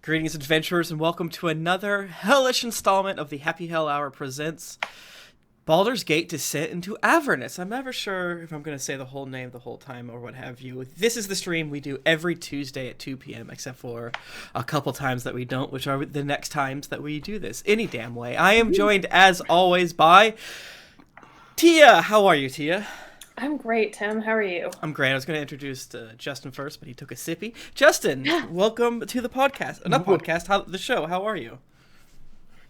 Greetings, adventurers, and welcome to another hellish installment of the Happy Hell Hour presents Baldur's Gate Descent into Avernus. I'm never sure if I'm going to say the whole name the whole time or what have you. This is the stream we do every Tuesday at 2 p.m., except for a couple times that we don't, which are the next times that we do this any damn way. I am joined, as always, by Tia. How are you, Tia? I'm great, Tim. How are you? I'm great. I was going to introduce Justin first, but he took a sippy. Justin, welcome to the podcast. Not podcast, the show. How are you?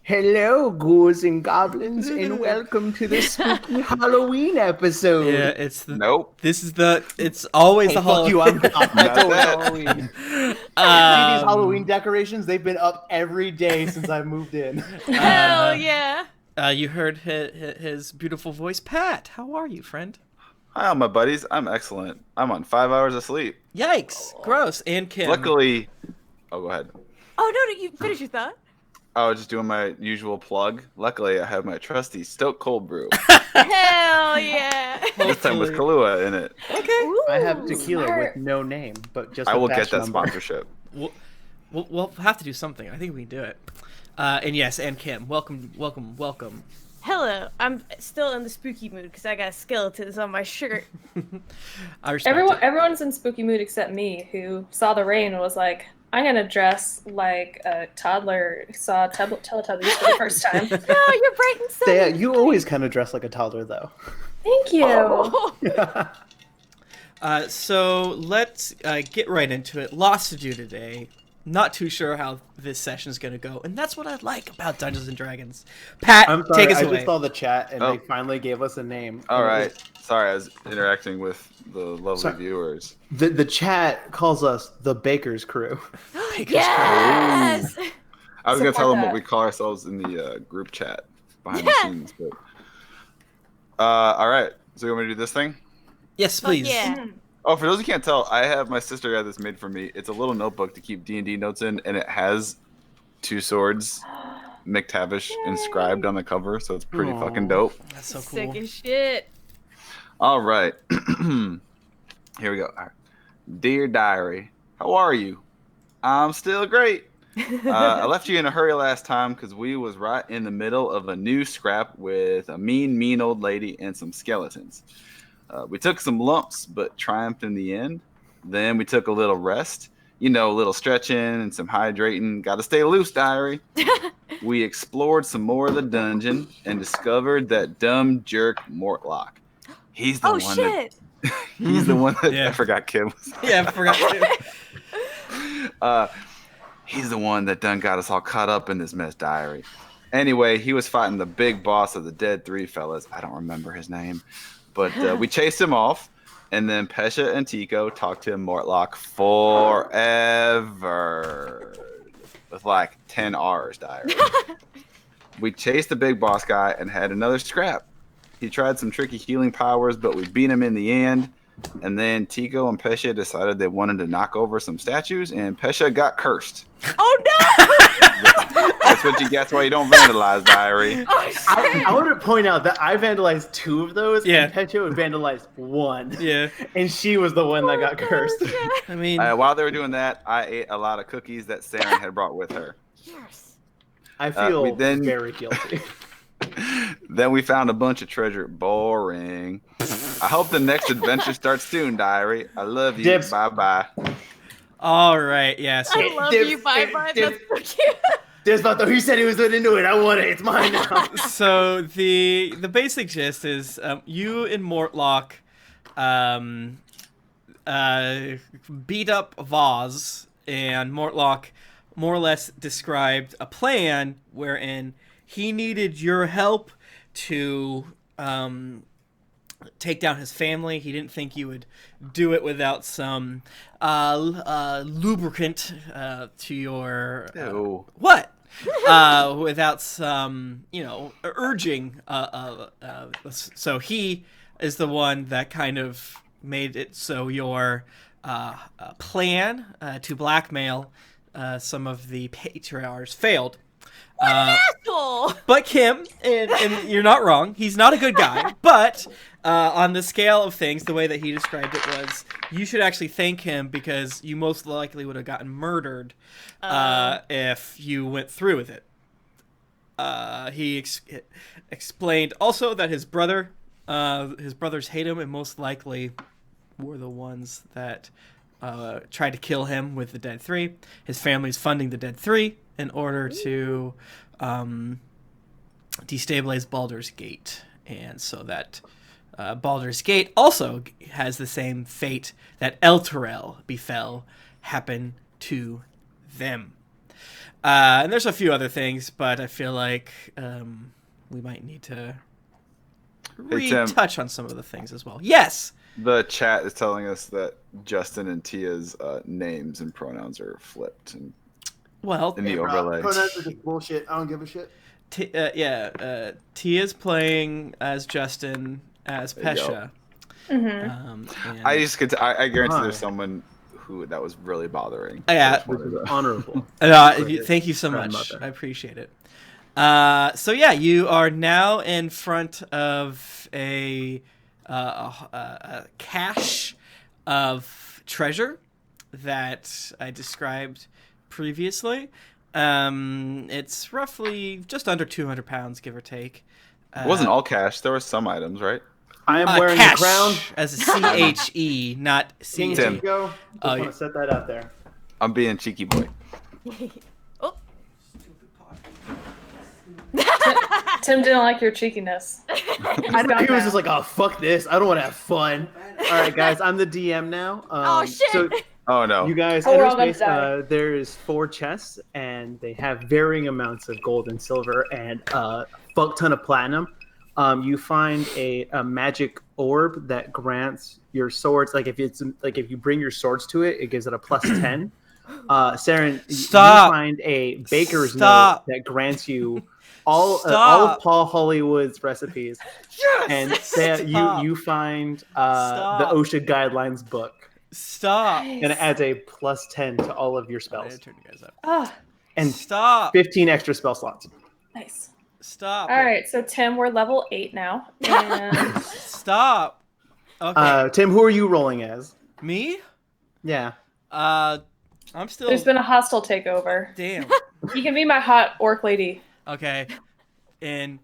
Hello, ghouls and goblins, and welcome to the spooky Halloween episode. Yeah, it's the... Nope. It's always the Halloween. Fuck you, it's always Halloween. See these Halloween decorations? They've been up every day since I moved in. Hell yeah. You heard his beautiful voice. Pat, how are you, friend? Hi, my buddies. I'm excellent. I'm on 5 hours of sleep. Yikes. Gross. And Kim. Luckily... Oh, go ahead. Oh, no, you finish your thought. I was just doing my usual plug. Luckily, I have my trusty Stoke Cold Brew. Hell yeah. This time with Kahlua in it. Okay. Ooh, I have tequila smart. with no name, but just I a will batch get that number. sponsorship. We'll have to do something. I think we can do it. And yes, and Kim, welcome. Hello. I'm still in the spooky mood because I got skeletons on my shirt. I respect it. Everyone's in spooky mood except me, who saw the rain and was like, I'm going to dress like a toddler who saw Teletubbies for the first time. No, you're bright and sunny. Yeah, you always kind of dress like a toddler, though. Thank you. Oh. So let's get right into it. Lots to do today. Not too sure how this session's going to go, and that's what I like about Dungeons and Dragons. Pat, I'm sorry, take us I away. just saw the chat, and Oh. they finally gave us a name. All right. Sorry, I was interacting with the lovely Sorry. viewers. The chat calls us the Baker's Crew. Yes. I was going to tell them that. what we call ourselves in the group chat behind the scenes. But... all right. So you want me to do this thing? Yes, Fuck please. yeah. Oh, for those who can't tell, I have my sister got this made for me. It's a little notebook to keep D&D notes in, and it has two swords, McTavish, inscribed on the cover, so it's pretty Aw. fucking dope. That's so cool. Sick as shit. All right. Here we go. All right. Dear Diary, how are you? I'm still great. I left you in a hurry last time because we was right in the middle of a new scrap with a mean old lady and some skeletons. We took some lumps, but triumphed in the end. Then we took a little rest. You know, a little stretching and some hydrating. Got to stay loose, Diary. We explored some more of the dungeon and discovered that dumb jerk Mortlock. He's the Oh one shit. He's the one that... Yeah. I forgot Kim. Yeah, I forgot to. He's the one that done got us all caught up in this mess, Diary. Anyway, he was fighting the big boss of the dead three fellas. I don't remember his name. But we chased him off, and then Pesha and Tico talked to Mortlock forever. With like 10 R's, Diary. We chased the big boss guy and had another scrap. He tried some tricky healing powers, but we beat him in the end. And then Tico and Pesha decided they wanted to knock over some statues, and Pesha got cursed. Oh no. That's what you get. Why you don't vandalize, Diary. Oh shit. I want to point out that I vandalized 2 of those, Yeah. and Petro had vandalized 1. Yeah, And she was the one that got cursed. I mean, While they were doing that, I ate a lot of cookies that Seren had brought with her. Yes. I feel we then- very guilty. Then we found a bunch of treasure. Boring. I hope the next adventure starts soon, Diary. I love you. Dibs. Bye-bye. all right, yeah. So, I love Div- you. Bye bye. Div- That's so cute. There's not though. He said he was going to do it. I want it. It's mine now. so the basic gist is you and Mortlock beat up Voz, and Mortlock more or less described a plan wherein he needed your help to take down his family. He didn't think you would do it without some lubricant to your Ew. what? Without some, urging. So he is the one that kind of made it so your plan to blackmail some of the patriarchs failed. Asshole! But Kim, and you're not wrong, he's not a good guy, but on the scale of things, the way that he described it was, you should actually thank him because you most likely would have gotten murdered if you went through with it. He explained also that his brothers hate him and most likely were the ones that tried to kill him with the Dead 3. His family's funding the Dead 3 in order to destabilize Baldur's Gate. And so that Baldur's Gate also has the same fate that Elturel befell happen to them. And there's a few other things, but I feel like we might need to retouch on some of the things as well. Yes! The chat is telling us that Justin and Tia's names and pronouns are flipped in the overlay. Pronouns are just bullshit. I don't give a shit. Tia's playing as Justin as Pesha. I guarantee there's someone who that was really bothering. Yeah, honorable. Thank you so much. I appreciate it. So yeah, you are now in front of a cache of treasure that I described previously. It's roughly just under 200 pounds, give or take. It wasn't all cash. There were some items, right? I am wearing cache, the crown. as a CHE, not King CH. Tico. Just want to set that out there. I'm being cheeky boy. Oh. Tim didn't like your cheekiness. I know he was just like, oh, fuck this. I don't want to have fun. All right, guys, I'm the DM now. Oh, shit. So Oh, no. you guys we're enter all gonna space. die. There is 4 chests, and they have varying amounts of gold and silver and a fuck ton of platinum. You find a magic orb that grants your swords. Like if you bring your swords to it, it gives it a plus 10. Seren, Stop. you find a baker's Stop. note that grants you all of Paul Hollywood's recipes. Yes! And you find the Stop. OSHA guidelines book. Stop. And it adds a plus 10 to all of your I spells. turn you guys up. Ah, And Stop. 15 extra spell slots. nice. Stop. All right, so Tim, we're level 8 now. And Stop. Okay. Tim, who are you rolling as? Me? Yeah. I'm still. there's been a hostile takeover. Damn. You can be my hot orc lady. Okay. No.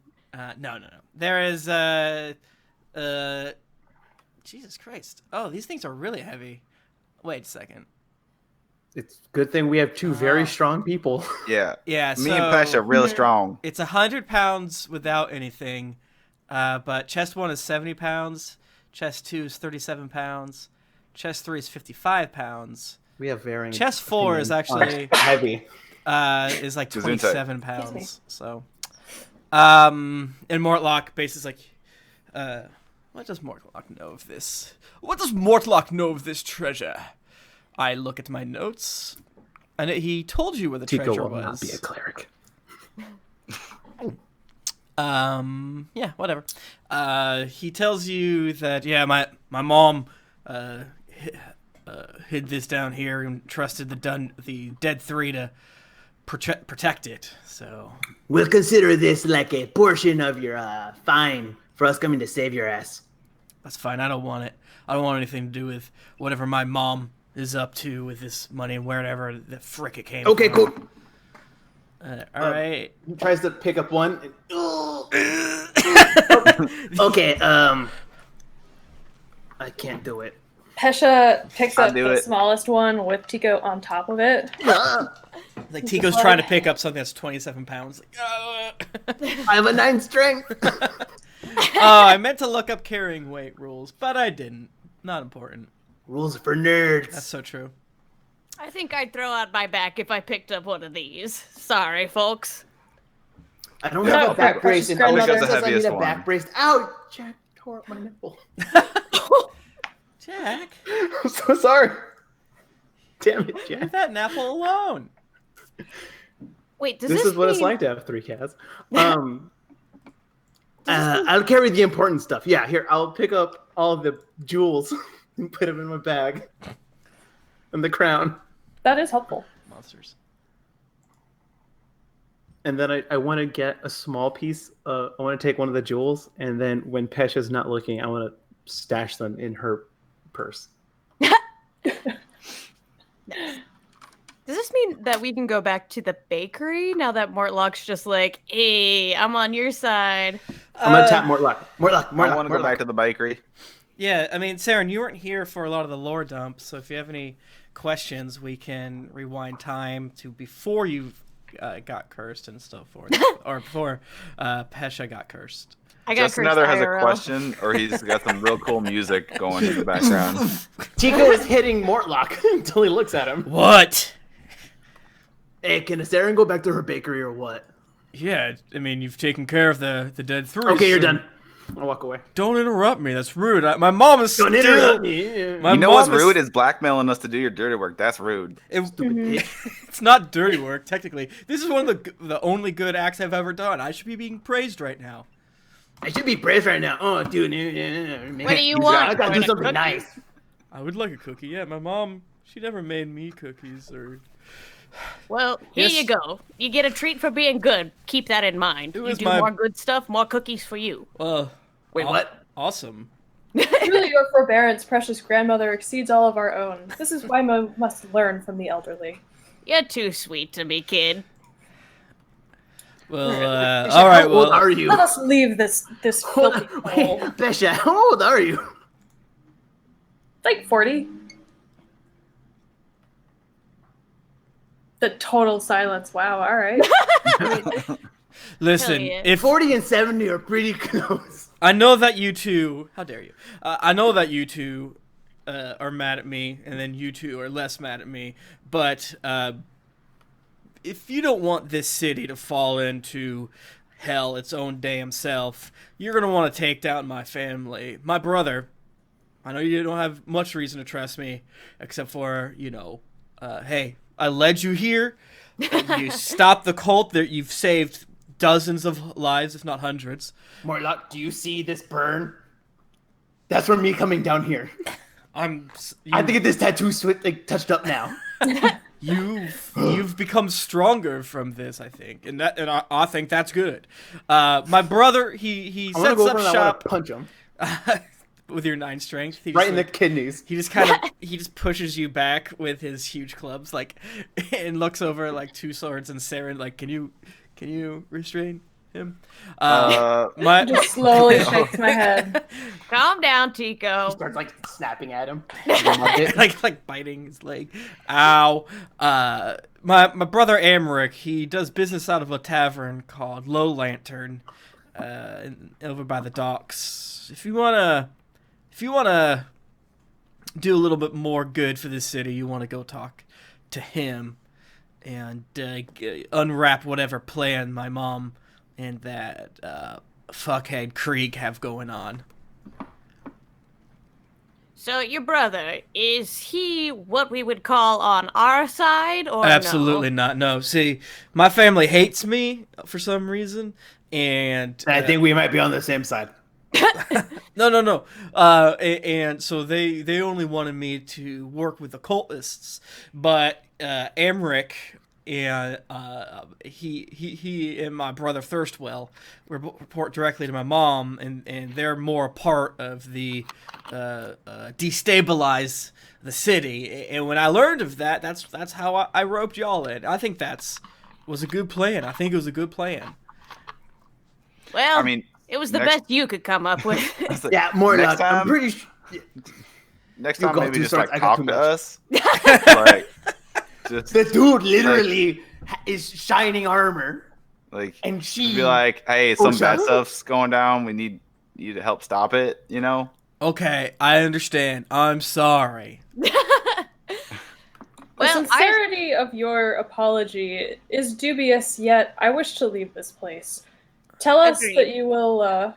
There is Jesus Christ. Oh, these things are really heavy. Wait a second. It's a good thing we have 2 very strong people. Yeah. Yeah, Me and Pesha are really strong. It's 100 pounds without anything, but chest 1 is 70 pounds, chest 2 is 37 pounds, chest 3 is 55 pounds. We have varying. Chest 4 is actually heavy. is like Gesundheit. 27 pounds. So, and Mortlock base is like, what does Mortlock know of this? What does Mortlock know of this treasure? I look at my notes, and he told you where the Tico treasure will was. not be a cleric. Yeah, whatever. He tells you that my mom hid this down here and trusted the Dead 3 to protect it. So We'll consider this like a portion of your fine for us coming to save your ass. that's fine. I don't want it. I don't want anything to do with whatever my mom is up to with this money and wherever the frick it came Okay, from. cool. All right. He tries to pick up one. And, okay, I can't do it. Pesha picks I'll up do the it. smallest one with Tico on top of it. Like Tico's trying to pick up something that's 27 pounds. Like, I have a 9 strength. I meant to look up carrying weight rules, but I didn't. Not important. Rules for nerds. That's so true. I think I'd throw out my back if I picked up one of these. Sorry, folks. I don't have a back brace. And grandmother. Otis I says think I that's need the a back heaviest brace. Ow! Jack tore up my nipple. Jack, I'm so sorry. Damn it, Jack. leave that Napple alone. Wait, does This this is what it's mean- like to have 3 cats. I'll carry the important stuff. Yeah, here, I'll pick up all the jewels and put them in my bag. And the crown. That is helpful. Monsters. And then I want to get a small piece. I want to take one of the jewels, and then when Pesha's not looking, I want to stash them in her purse. Does this mean that we can go back to the bakery now that Mortlock's just like, hey, I'm on your side? I'm gonna tap Mortlock. Mortlock. I want to go back to the bakery. Yeah, I mean, Seren, you weren't here for a lot of the lore dumps, so if you have any questions, we can rewind time to before you got cursed and so forth, or before Pesha got cursed. I got Just another has a IRL. question, or he's got some real cool music going in the background. Tico is hitting Mortlock until he looks at him. What? Hey, can Seren go back to her bakery or what? Yeah, I mean, you've taken care of the dead three. Okay, you're so done. I'll walk away. Don't interrupt me. That's rude. My mom is Don't still... interrupt me. My You know what's mom rude is blackmailing us to do your dirty work. That's rude. It's not dirty work, technically. This is one of the only good acts I've ever done. I should be being praised right now. I should be praised right now. Oh, dude. What do you want? I gotta do Want a something cookie? nice. I would like a cookie. Yeah, my mom, she never made me cookies or... Well, here Yes. you go. You get a treat for being good. Keep that in mind. It You was do my- more good stuff, more cookies for you. Wait, what? Awesome. Truly, your forbearance, precious grandmother, exceeds all of our own. This is why we must learn from the elderly. You're too sweet to me, kid. Well, Pesha, all right, how old well... are you? Let us leave this filthy hole. Pesha, how old are you? Like 40. The total silence. Wow, all right. Listen, Hell yeah. if 40 and 70 are pretty close. I know that you two... How dare you? I know that you two are mad at me, and then you two are less mad at me, but if you don't want this city to fall into hell its own damn self, you're going to want to take down my family. My brother, I know you don't have much reason to trust me, except for, hey, I led you here. You stopped the cult. That you've saved dozens of lives, if not hundreds. Mortlock, do you see this burn? That's from me coming down here. I think this tattoo touched up now. You've become stronger from this, I think, and I think that's good. My brother, he I want to sets go up over and I want shop to punch him with your 9 strength. He right just, in the kidneys. He just he just pushes you back with his huge clubs, and looks over at 2 swords and Seren, can you restrain him? Just slowly shakes my head. Calm down, He Tico. starts snapping at him. like biting his leg. Ow. My brother Emmerich, he does business out of a tavern called Low Lantern, over by the docks. If you wanna do a little bit more good for this city, you want to go talk to him and unwrap whatever plan my mom and that fuckhead Krieg have going on. So your brother, is he what we would call on our side, or Absolutely no? not. No. See, my family hates me for some reason, and I think we might be on the same side. no. And so they only wanted me to work with occultists, but Emmerich and he and my brother Thirstwell report directly to my mom, and they're more a part of the destabilize the city. And when I learned of that, that's how I roped y'all in. I think was a good plan. I think it was a good plan. Well, I mean, it was the next- best you could come up with. Yeah, Mortlock, Next time- I'm pretty sure. Next You time, go maybe two just swords, I got talk too to much. us. Like, just The dude literally is shining armor, like, and she be like, hey, some shut bad up. stuff's going down. We need you to help stop it. Okay, I understand. I'm sorry. The Well, sincerity of your apology is dubious, yet I wish to leave this place. Tell us Agreed. that you will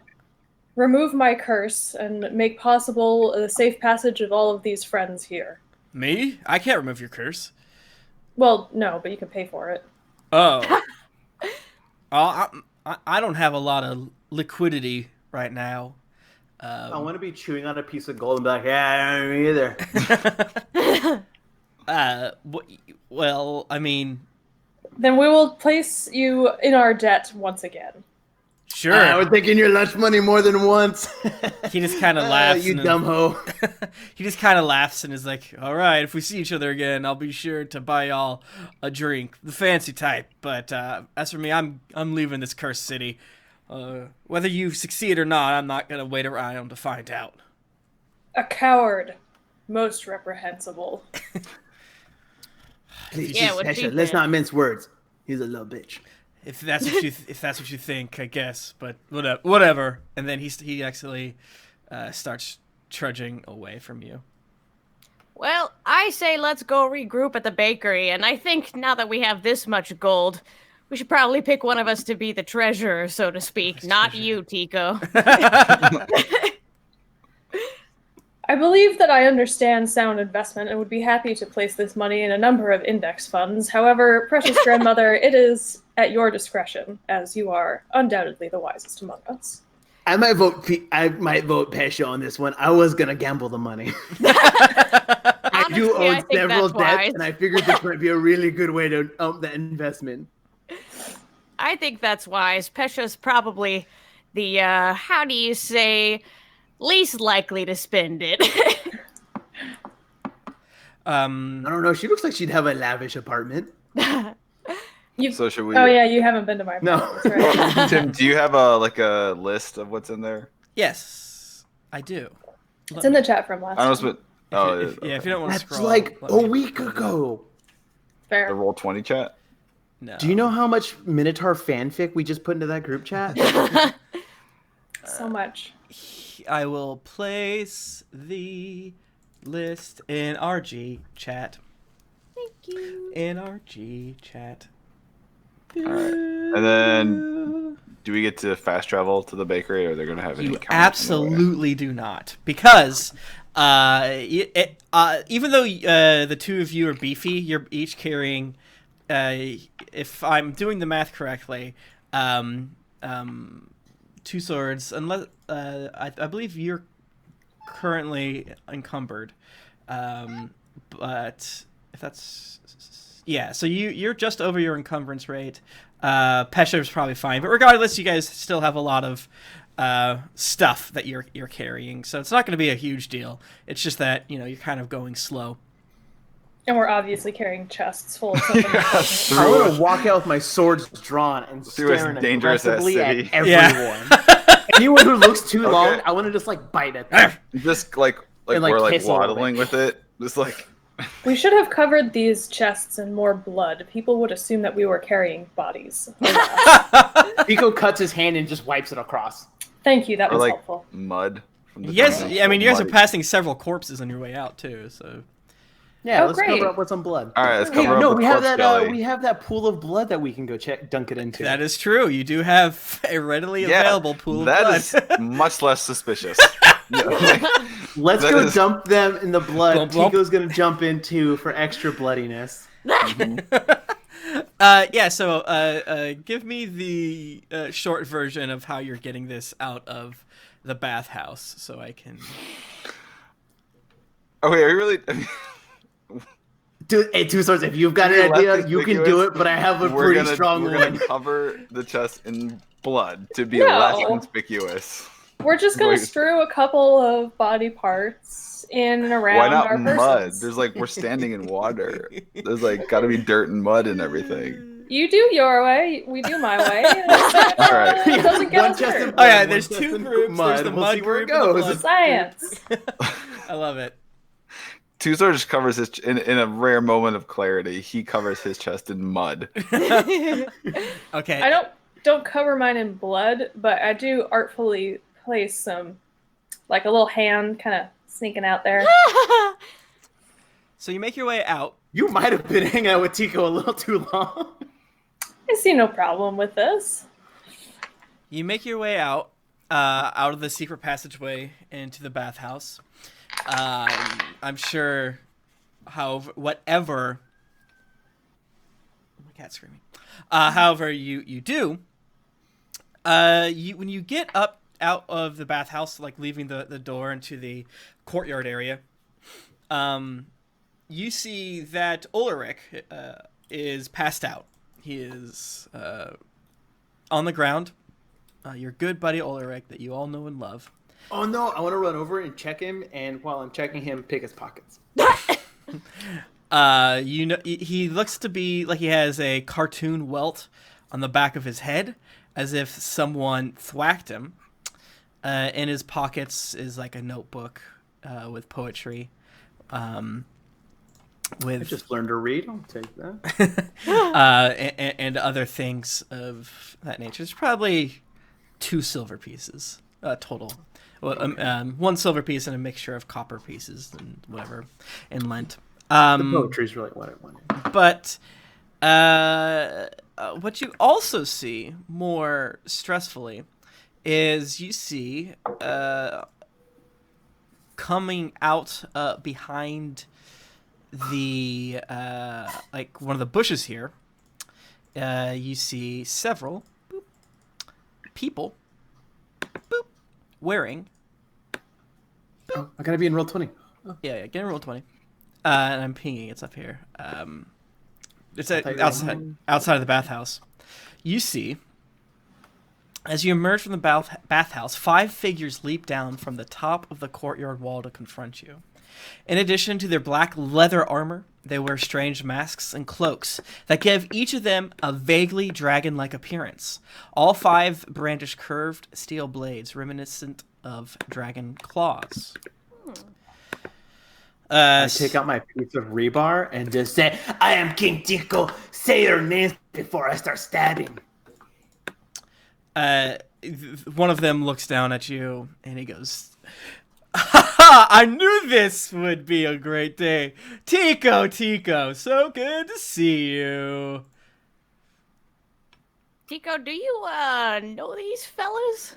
remove my curse and make possible the safe passage of all of these friends here. Me? I can't remove your curse. Well, no, but you can pay for it. Oh. I don't have a lot of liquidity right now. I want to be chewing on a piece of gold and be like, yeah, I don't either. Well, I mean, Then we will place you in our debt once again. Sure. We're taking your lunch money more than once. He just kind of laughs. You dumb hoe. He just kind of laughs and is like, "All right, if we see each other again, I'll be sure to buy y'all a drink, the fancy type. But as for me, I'm leaving this cursed city. Whether you succeed or not, I'm not gonna wait around to find out." A coward. Most reprehensible. Please, Yeah, what Pesha, she let's said. not mince words. He's a little bitch. If that's what you think, I guess. But whatever. And then he actually starts trudging away from you. Well, I say let's go regroup at the bakery, and I think now that we have this much gold, we should probably pick one of us to be the treasurer, so to speak. Not you, Tico. I believe that I understand sound investment and would be happy to place this money in a number of index funds. However, precious grandmother, it is at your discretion, as you are undoubtedly the wisest among us. I might vote Pesha on this one. I was gonna gamble the money. I do Honestly, I own think several that's wise. debts, and I figured this might be a really good way to ump that investment. I think that's wise. Pesha's probably the, how do you say, least likely to spend it. I don't know. She looks like she'd have a lavish apartment. So should we? Oh yeah, you haven't been to my No. apartment, that's right. Tim, do you have a list of what's in there? Yes, I do. It's in the chat from last I time. don't know, but If you don't want to That's scroll, like let a me- week ago. the Fair. roll 20 chat. No. Do you know how much Minotaur fanfic we just put into that group chat? So much. I will place the list in RG chat. Thank you. In RG chat. Alright. And then do we get to fast travel to the bakery, or they're going to have any You encounters on the way? absolutely do not, because even though the two of you are beefy, you're each carrying, if I'm doing the math correctly, two swords. Unless I believe you're currently encumbered, but if that's so you're just over your encumbrance rate. Pesha is probably fine, but regardless, you guys still have a lot of stuff that you're carrying, so it's not going to be a huge deal. It's just that you're kind of going slow. And we're obviously carrying chests full of something. I want to walk out with my swords drawn and See what's staring dangerous at aggressively at city. everyone. Anyone who looks too Okay. long, I want to just like bite at them. Just like And, like, we're like kiss a little waddling bit. with it. Just like We should have covered these chests in more blood. People would assume that we were carrying bodies. Tico cuts his hand and just wipes it across. Thank you, that or was like helpful. mud. From the Yes, jungle. I mean you guys are Muddy. passing several corpses on your way out too, so Yeah, Oh, let's great. cover up with some blood. All right, let's cover up No, with we have corpse that. jelly. We have that pool of blood that we can go dunk it into. that is true. You do have a readily available pool of That blood. is much less suspicious. Let's that go is- dump them in the blood. Blump, blump. Tico's gonna jump in too for extra bloodiness. So give me the short version of how you're getting this out of the bathhouse, so I can. Oh wait, are you really? Dude, hey, Two Swords, if you've got We an left idea, this you can do ambiguous. it. But I have a we're pretty gonna, strong we're one. gonna cover the chest in blood to be No. less conspicuous. We're just gonna Wait. strew a couple of body parts in and around Why not our mud? persons. There's like we're standing in water. There's like got to be dirt and mud and everything. You do your way, we do my way. All right. It doesn't get One us chest hurt. in Oh yeah, One there's chest two in groups. There's the We'll mud see where it group and the goes. blood. Science. I love it. Two Swords just covers his in a rare moment of clarity. He covers his chest in mud. Okay. I don't cover mine in blood, but I do artfully place some, like a little hand kind of sneaking out there. So you make your way out. You might have been hanging out with Tico a little too long. I see no problem with this. You make your way out of the secret passageway into the bathhouse. I'm sure, whatever. My cat's screaming. However, you do. When you get up out of the bathhouse, like leaving the door into the courtyard area, you see that Ulrich is passed out. He is on the ground. Your good buddy Ulrich that you all know and love. Oh no! I want to run over and check him, and while I'm checking him, pick his pockets. You know, he looks to be like he has a cartoon welt on the back of his head, as if someone thwacked him. In his pockets is like a notebook with poetry. I just learned to read. I'll take that. And other things of that nature. It's probably 2 silver pieces total. Well, 1 silver piece and a mixture of copper pieces and whatever in lent. The poetry's really what I wanted. But what you also see more stressfully is you see coming out behind the like one of the bushes here, you see several people wearing. Oh, I gotta be in roll 20. Oh. Yeah, get in roll 20. And I'm pinging. It's up here. It's outside of the bathhouse. You see, as you emerge from the bathhouse, 5 figures leap down from the top of the courtyard wall to confront you. In addition to their black leather armor, they wear strange masks and cloaks that give each of them a vaguely dragon-like appearance. All 5 brandish curved steel blades reminiscent of dragon claws. I take out my piece of rebar and just say, "I am King Tico. Say your names before I start stabbing." One of them looks down at you and he goes, I knew this would be a great day. Tico, so good to see you. Tico, do you know these fellas?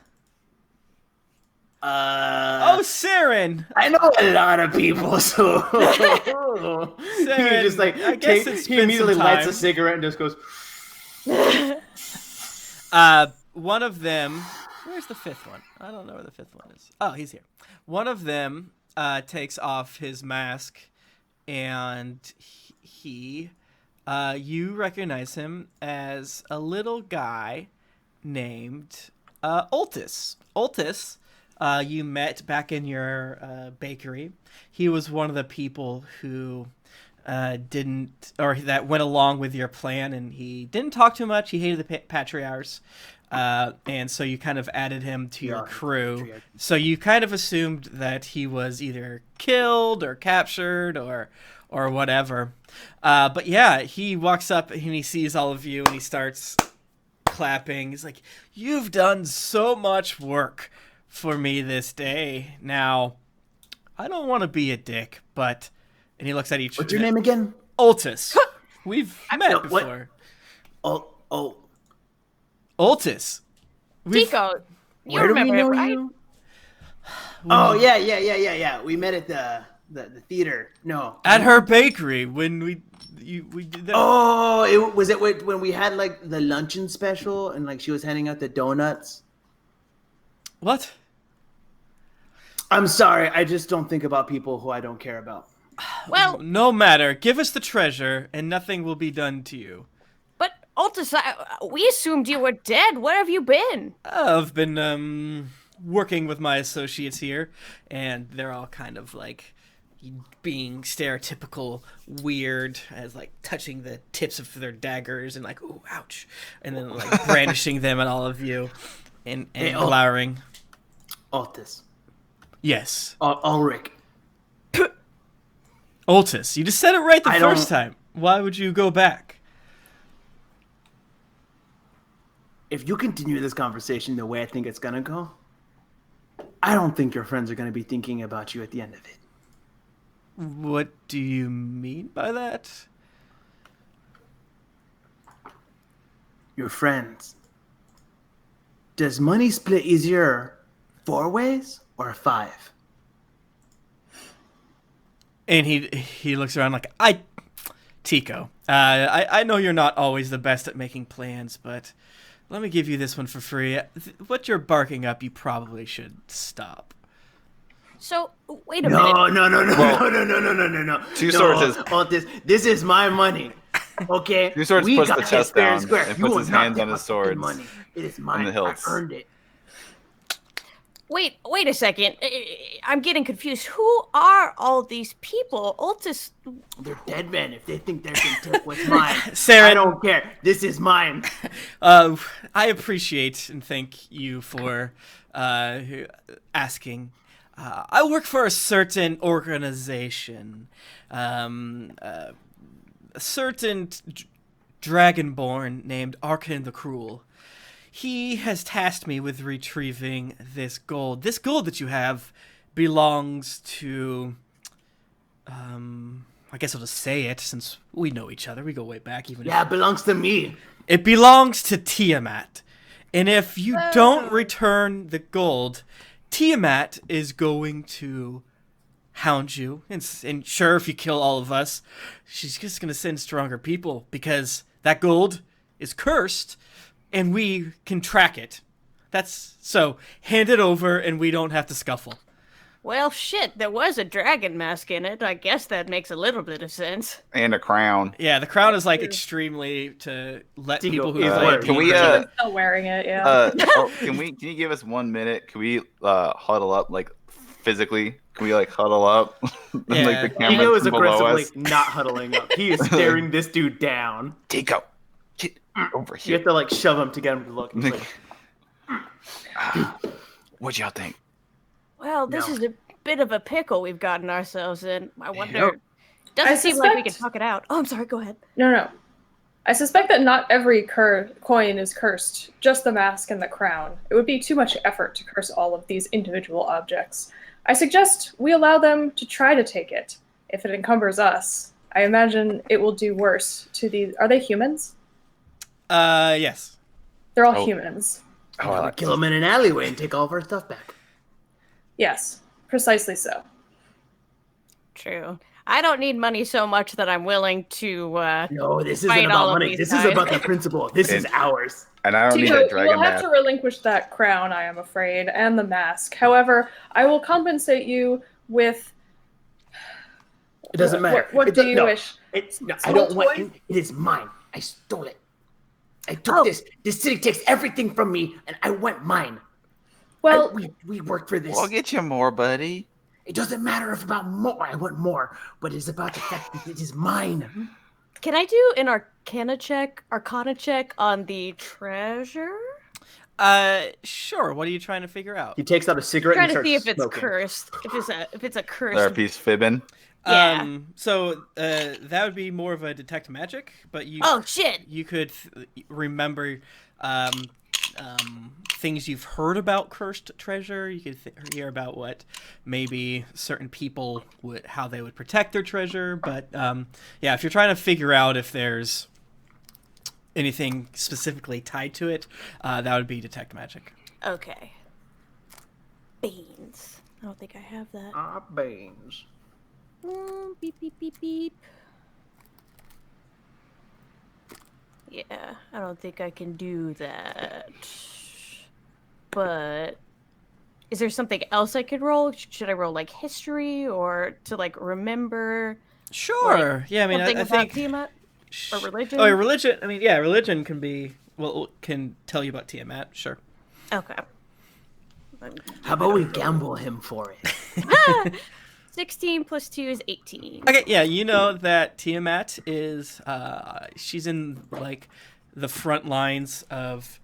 Oh, Seren! I know a lot of people, so Seren, he just like he immediately lights a cigarette and just goes. One of them. Where's the 5th one? I don't know where the 5th one is. Oh, he's here. One of them takes off his mask, and you recognize him as a little guy named Otis. Otis, you met back in your bakery. He was one of the people who that went along with your plan, and he didn't talk too much. He hated the patriarchs. And so you kind of added him to your crew. So you kind of assumed that he was either killed or captured or whatever. But yeah, he walks up and he sees all of you and he starts clapping. He's like, "You've done so much work for me this day. Now, I don't want to be a dick, but..." And he looks at each... What's your name again? Otis. We've met before. Oh. Otis. Tico, you Where do we remember know it, right? you? Oh yeah. We met at the theater. No, at her bakery when we did that. Oh, was it when we had like the luncheon special and like she was handing out the donuts. What? I'm sorry. I just don't think about people who I don't care about. Well, no matter. Give us the treasure, and nothing will be done to you. But Otis, we assumed you were dead. Where have you been? I've been working with my associates here, and they're all kind of like being stereotypical weird, as like touching the tips of their daggers and like, "Ooh, ouch," and then like brandishing them at all of you and glowering. Otis. Yes. Ulrich. Otis. You just said it right the first time. Why would you go back? If you continue this conversation the way I think it's gonna go, I don't think your friends are gonna be thinking about you at the end of it. What do you mean by that? Your friends. Does money split easier 4 ways or 5? And he looks around like, Tico, I know you're not always the best at making plans, but let me give you this one for free. What you're barking up, you probably should stop. So, wait a minute. No. 2 sources. This is my money. Okay, He sort of we puts got the this chest fair down and square. and You puts will his not hands get on my his swords. fucking money. It is on mine. the hilts. I earned it. Wait a second. I'm getting confused. Who are all these people? Otis. They're dead men. If they think they can take what's mine, Seren, I don't care. This is mine. I appreciate and thank you for asking. I work for a certain organization, a certain dragonborn named Arkan the Cruel. He has tasked me with retrieving this gold. This gold that you have belongs to, I guess I'll just say it since we know each other. We go way back. Even Yeah, it belongs to me. It belongs to Tiamat. And if you don't return the gold, Tiamat is going to hound you. And sure, if you kill all of us, she's just going to send stronger people because that gold is cursed and we can track it. So hand it over and we don't have to scuffle. Well, shit, there was a dragon mask in it. I guess that makes a little bit of sense. And a crown. Yeah, the crown is like extremely to let Tico people who is play wearing Can we Tico's still wearing it, yeah. can you give us 1 minute? Can we huddle up like physically? Can we like huddle up? Yeah. Like the Tico camera is aggressively not huddling up. He is staring this dude down. Tico, get over You here. have to like shove him to get him to look. He's like, What y'all think? Well, this No. is a bit of a pickle we've gotten ourselves in. I wonder. Yep. Doesn't I seem like we can suspect- talk it out. Oh, I'm sorry. Go ahead. No. I suspect that not every coin is cursed, just the mask and the crown. It would be too much effort to curse all of these individual objects. I suggest we allow them to try to take it. If it encumbers us, I imagine it will do worse to these. Are they humans? Yes. They're all Oh. humans. Oh, I like kill him in an alleyway and take all of our stuff back. Yes, precisely so. True. I don't need money so much that I'm willing to. No, this Fight isn't all about of money. these This is guys. about the principle. This is ours. And I don't need Tico, that you dragon will have mask. to relinquish that crown, I am afraid, and the mask. However, I will compensate you with. It doesn't matter. What do you wish? No, I Small don't want toys? it. It is mine. I stole it. I took Oh. this. This city takes everything from me, and I want mine. Well, We worked for this. We'll get you more, buddy. It doesn't matter if about more. I want more, but it's about the fact that it is mine. Can I do an arcana check on the treasure? Sure. What are you trying to figure out? He takes out a cigarette Trying and to starts see if it's smoking. cursed. If it's a cursed. Therapy's fibbing. Yeah. So that would be more of a detect magic, but Oh shit! you could remember things you've heard about cursed treasure. You could hear about what maybe certain people how they would protect their treasure. But yeah, if you're trying to figure out if there's anything specifically tied to it, that would be detect magic. Okay. Beans. I don't think I have that. Ah, beans. Beep beep beep beep. Yeah, I don't think I can do that. But is there something else I could roll? Should I roll like history or to like remember Sure. Yeah, I mean, something I about think. Tiamat or religion? Oh, religion. I mean, yeah, religion can tell you about Tiamat. Sure. Okay. How about we gamble him for it? 16 plus 2 is 18. Okay, yeah, you know that Tiamat is she's in like the front lines of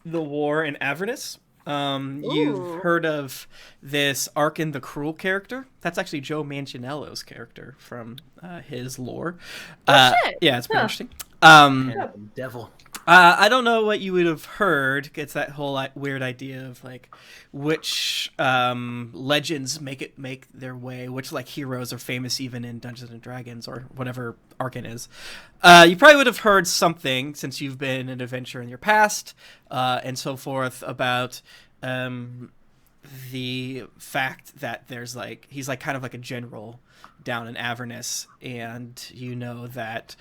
the war in Avernus. Ooh. You've heard of this Arkan the Cruel character? That's actually Joe Manganiello's character from his lore. shit. Yeah, it's pretty Huh. interesting. Devil. I don't know what you would have heard. It's that whole weird idea of like which legends make their way, which like heroes are famous even in Dungeons and Dragons or whatever Arkan is. You probably would have heard something since you've been an adventurer in your past and so forth about the fact that there's like he's like kind of like a general down in Avernus, and you know that.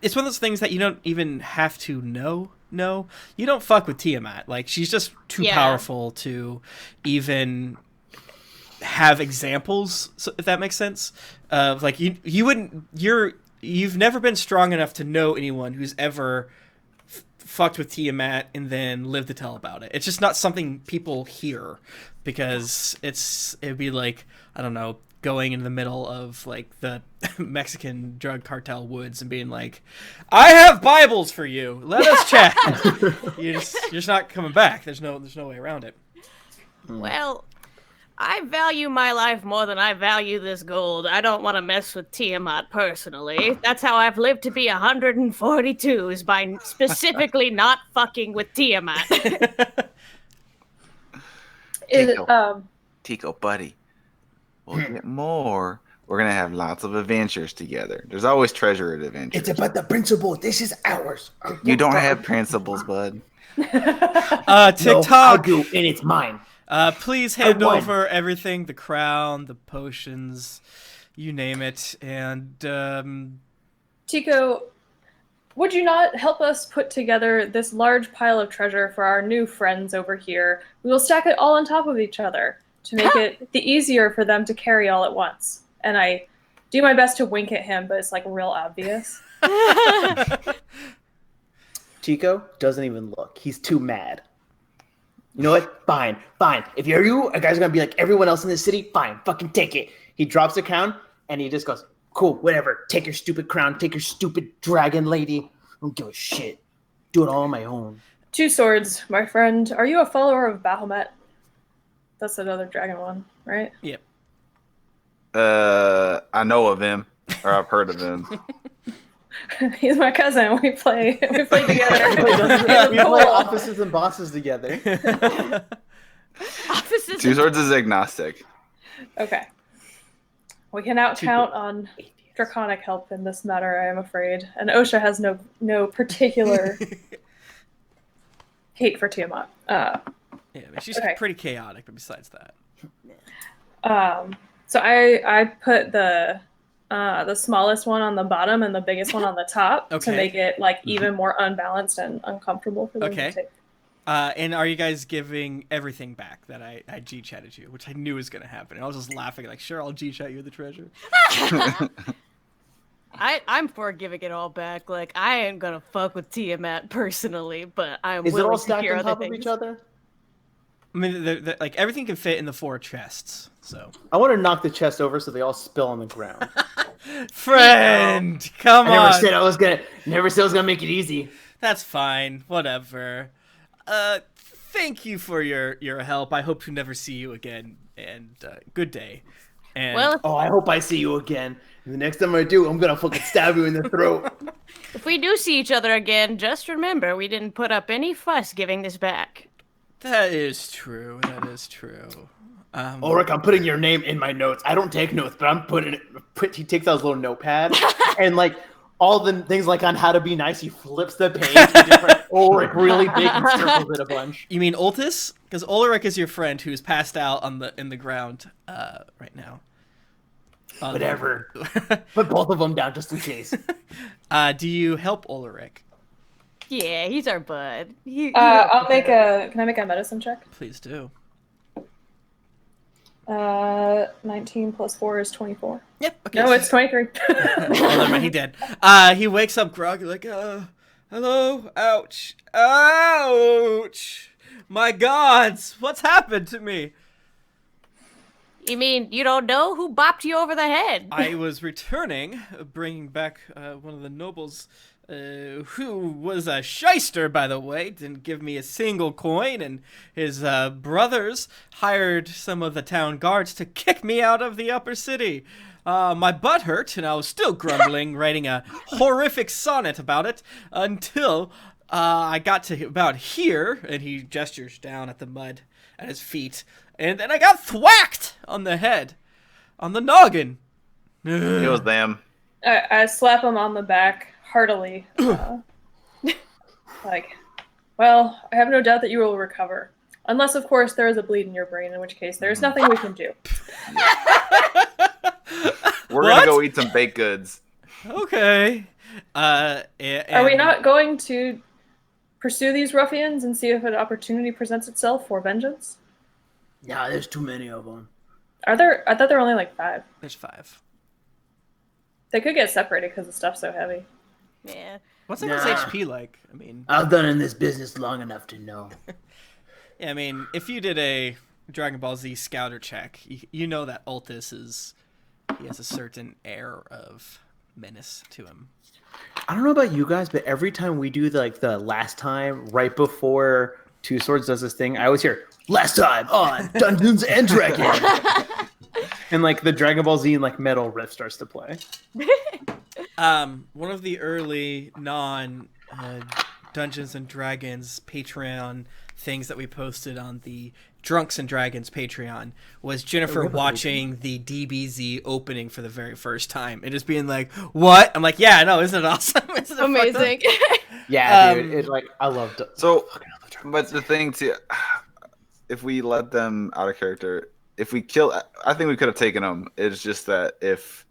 It's one of those things that you don't even have to know. No, you don't fuck with Tiamat. Like she's just too Yeah. powerful to even have examples. So, if that makes sense, of like you wouldn't. You're you've never been strong enough to know anyone who's ever fucked with Tiamat and then lived to tell about it. It's just not something people hear because it'd be like, I don't know, going in the middle of like the Mexican drug cartel woods and being like, I have Bibles for you. Let us chat. you're just not coming back. There's no way around it. Well, I value my life more than I value this gold. I don't want to mess with Tiamat personally. That's how I've lived to be 142, is by specifically not fucking with Tiamat. Tico, buddy, we'll get more. We're going to have lots of adventures together. There's always treasure at adventures. It's about the principle. This is ours. You don't have principles, bud. TikTok. No, I do, and it's mine. Please hand over everything, the crown, the potions, you name it. And, Tico, would you not help us put together this large pile of treasure for our new friends over here? We will stack it all on top of each other to make it the easier for them to carry all at once. And I do my best to wink at him, but it's like real obvious. Tico doesn't even look. He's too mad. You know what? Fine. If you're you guys are going to be like everyone else in the city, fine. Fucking take it. He drops the crown, and he just goes, cool, whatever. Take your stupid crown. Take your stupid dragon lady. I don't give a shit. Do it all on my own. 2 swords, my friend. Are you a follower of Bahamut? That's another dragon one, right? Yep. I know of him, or I've heard of him. He's my cousin. We play together. We play officers and bosses together. Offices. 2 swords is agnostic. Okay. We can count on draconic help in this matter, I am afraid. And Osha has no particular hate for Tiamat. Yeah, but she's okay. pretty chaotic, but besides that. So I put the smallest one on the bottom and the biggest one on the top to make it like even more unbalanced and uncomfortable for them to take. And are you guys giving everything back that I G-chatted you, which I knew was going to happen? And I was just laughing like, sure, I'll G-chat you the treasure. I'm for giving it all back. Like, I ain't going to fuck with Tiamat personally, but I'm Is it willing all to stacked hear on other top things. of each other? I mean, like everything can fit in the 4 chests, so. I want to knock the chest over so they all spill on the ground. Friend, come on. Never said I was gonna make it easy. That's fine. Whatever. Thank you for your help. I hope to never see you again. And good day. And I hope I see you again. And the next time I do, I'm gonna fucking stab you in the throat. If we do see each other again, just remember we didn't put up any fuss giving this back. that is true. Ulrich, I'm putting your name in my notes. I don't take notes, but I'm putting it. He takes out his little notepad and like all the things like on how to be nice. He flips the page to different Ulrich really big and circles it a bunch. You mean Otis? Because Ulrich is your friend who's passed out in the ground right now. Whatever. Put both of them down just in case. Do you help Ulrich? Yeah, he's our bud. Can I make a medicine check? Please do. 19 plus 4 is 24. Yep. Okay. No, it's 23. Oh, never mind, he dead. He wakes up groggy, like, hello, ouch, my gods, what's happened to me? You mean you don't know who bopped you over the head? I was returning, bringing back one of the nobles, who was a shyster, by the way, didn't give me a single coin, and his brothers hired some of the town guards to kick me out of the upper city. My butt hurt, and I was still grumbling, writing a horrific sonnet about it, until I got to about here, and he gestures down at the mud at his feet, and then I got thwacked on the head, on the noggin. It was them. I slap him on the back heartily. Like, well, I have no doubt that you will recover. Unless, of course, there is a bleed in your brain, in which case there's nothing we can do. We're going to go eat some baked goods. Okay. Are we not going to pursue these ruffians and see if an opportunity presents itself for vengeance? Nah, there's too many of them. Are there? I thought there were only like 5. There's 5. They could get separated because the stuff's so heavy. Yeah. What's his HP like? I mean, I've been in this business long enough to know. yeah, I mean, if you did a Dragon Ball Z scouter check, you know that Otis he has a certain air of menace to him. I don't know about you guys, but every time we do the last time, right before Two Swords does this thing, I always hear "last time on Dungeons and Dragons," and like the Dragon Ball Z and metal riff starts to play. One of the early non Dungeons and Dragons Patreon things that we posted on the Drunks and Dragons Patreon was Jennifer watching the DBZ opening for the very first time and just being like, "What?" I'm like, "Yeah, no, isn't it awesome? Isn't it Amazing." Yeah, dude, I loved it. So, but the thing too, if we let them out of character, if we kill, I think we could have taken them. It's just that if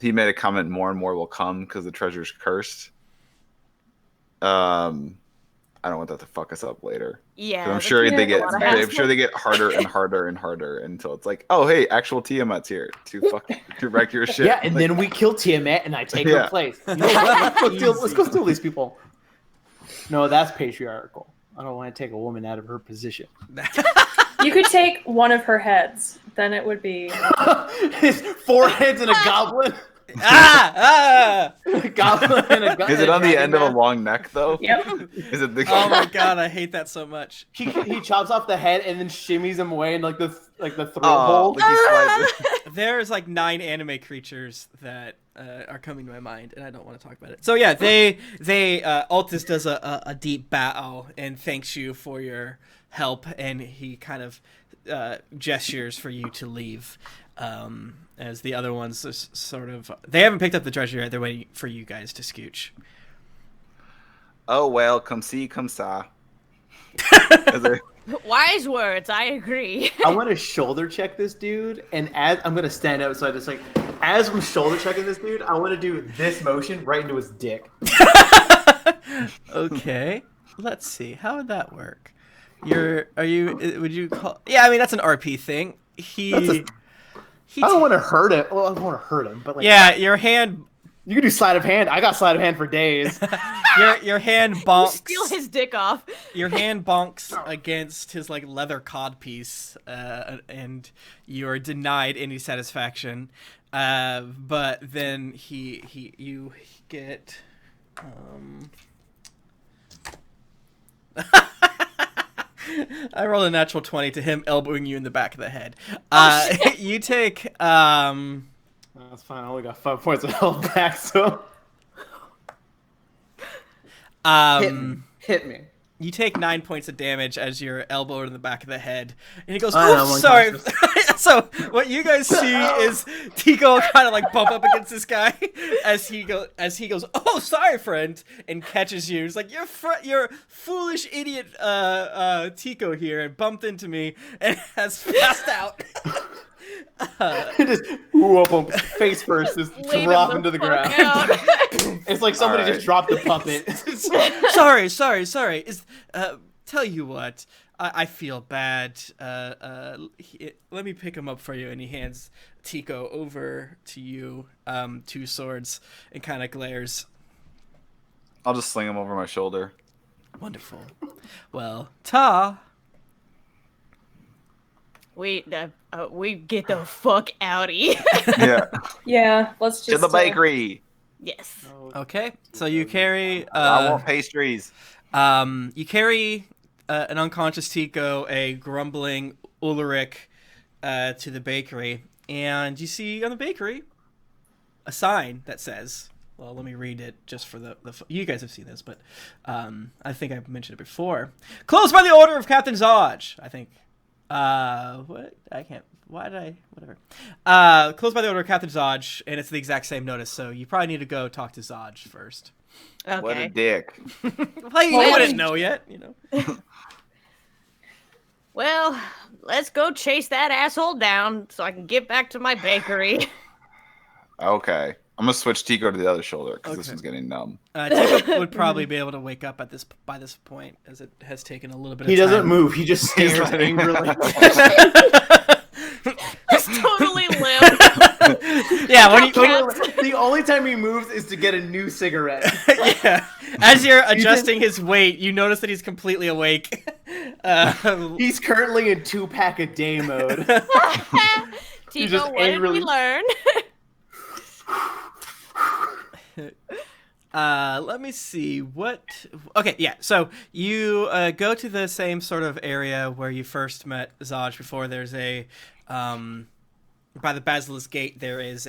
he made a comment, more and more will come because the treasure's cursed. I don't want that to fuck us up later. Yeah. I'm sure they get hassle. harder and harder and harder until it's like, oh hey, actual Tiamat's here to wreck your shit. Yeah, and then we kill Tiamat and I take her place. You know what? Let's go steal these people. No, that's patriarchal. I don't want to take a woman out of her position. You could take one of her heads. Then it would be... His 4 heads and a goblin. Ah! A goblin and a Is it on the end of a long neck though? Yep. Is it the? Oh my god, I hate that so much. He chops off the head and then shimmies him away in the throat Oh, hole. like he slides There's 9 anime creatures that are coming to my mind, and I don't want to talk about it. So yeah, they Altus does a deep bow and thanks you for your help, and he kind of gestures for you to leave. As the other ones sort of, they haven't picked up the treasure yet. They're waiting for you guys to scooch. Oh well, come see, come saw. Wise words. I agree. I want to shoulder check this dude, and as I'm gonna stand up, so I just as I'm shoulder checking this dude, I want to do this motion right into his dick. Okay, let's see. How would that work? Would you call? Yeah, I mean that's an RP thing. I don't want to hurt him. Well, I don't want to hurt him, but yeah, your hand. You can do sleight of hand. I got sleight of hand for days. Your hand bonks. Steal his dick off. Your hand bonks against his leather codpiece, and you are denied any satisfaction. But then you get. I rolled a natural 20 to him elbowing you in the back of the head. You take. That's fine. I only got 5 points of health back, so. Hit me. You take 9 points of damage as you're elbowed in the back of the head, and he goes, "Oh, sorry." So what you guys see is Tico kind of bump up against this guy as he goes, "Oh, sorry, friend," and catches you. He's like, "You're foolish idiot, Tico here, and bumped into me and has passed out." Just whoop him face first, just drop him to the ground. It's like somebody just dropped the puppet. Sorry. Tell you what, I feel bad. Let me pick him up for you, and he hands Tico over to you, Two Swords, and kind of glares. I'll just sling him over my shoulder. Wonderful. Well, Ta. We get the fuck outie. Yeah. Yeah, let's just... To the bakery. Yes. Okay, so you carry... I want pastries. You carry an unconscious Tico, a grumbling Ulrich to the bakery, and you see on the bakery a sign that says... Well, let me read it just for the you guys have seen this, but I think I've mentioned it before. Closed by the order of Captain Zod, I think. What? I can't. Why did I? Whatever. Closed by the order of Captain Zod, and it's the exact same notice, so you probably need to go talk to Zod first. Okay. What a dick. Well, you wouldn't know yet, you know. Well, let's go chase that asshole down so I can get back to my bakery. Okay. I'm going to switch Tico to the other shoulder because this Okay. one's getting numb. Tico would probably be able to wake up by this point, as it has taken a little bit of He time. doesn't move. He just stares angrily. It's totally limp. Yeah, when you The only time he moves is to get a new cigarette. yeah, as you're adjusting his weight, you notice that he's completely awake. He's currently in 2-pack-a-day mode. Tico, just what did angrily- we learn? Let me see what. Okay, yeah. So you go to the same sort of area where you first met Zod before. There's a by the Basilisk Gate. There is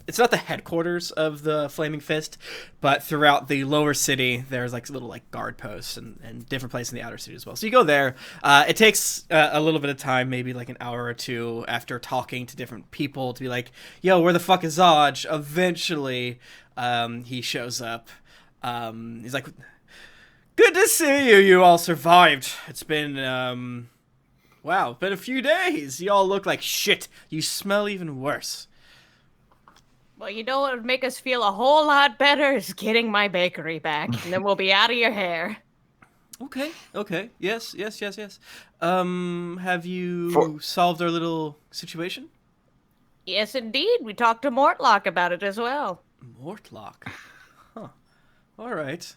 it's not the headquarters of the Flaming Fist, but throughout the lower city, there's like little like guard posts and different places in the outer city as well. So you go there. It takes a little bit of time, maybe like an hour or two after talking to different people to be like, yo, where the fuck is Zod? Eventually, he shows up. He's like, good to see you. You all survived. It's been, wow, been a few days. You all look like shit. You smell even worse. Well, you know what would make us feel a whole lot better is getting my bakery back, and then we'll be out of your hair. Okay. Yes. Have you solved our little situation? Yes, indeed. We talked to Mortlock about it as well. Mortlock. Huh. All right.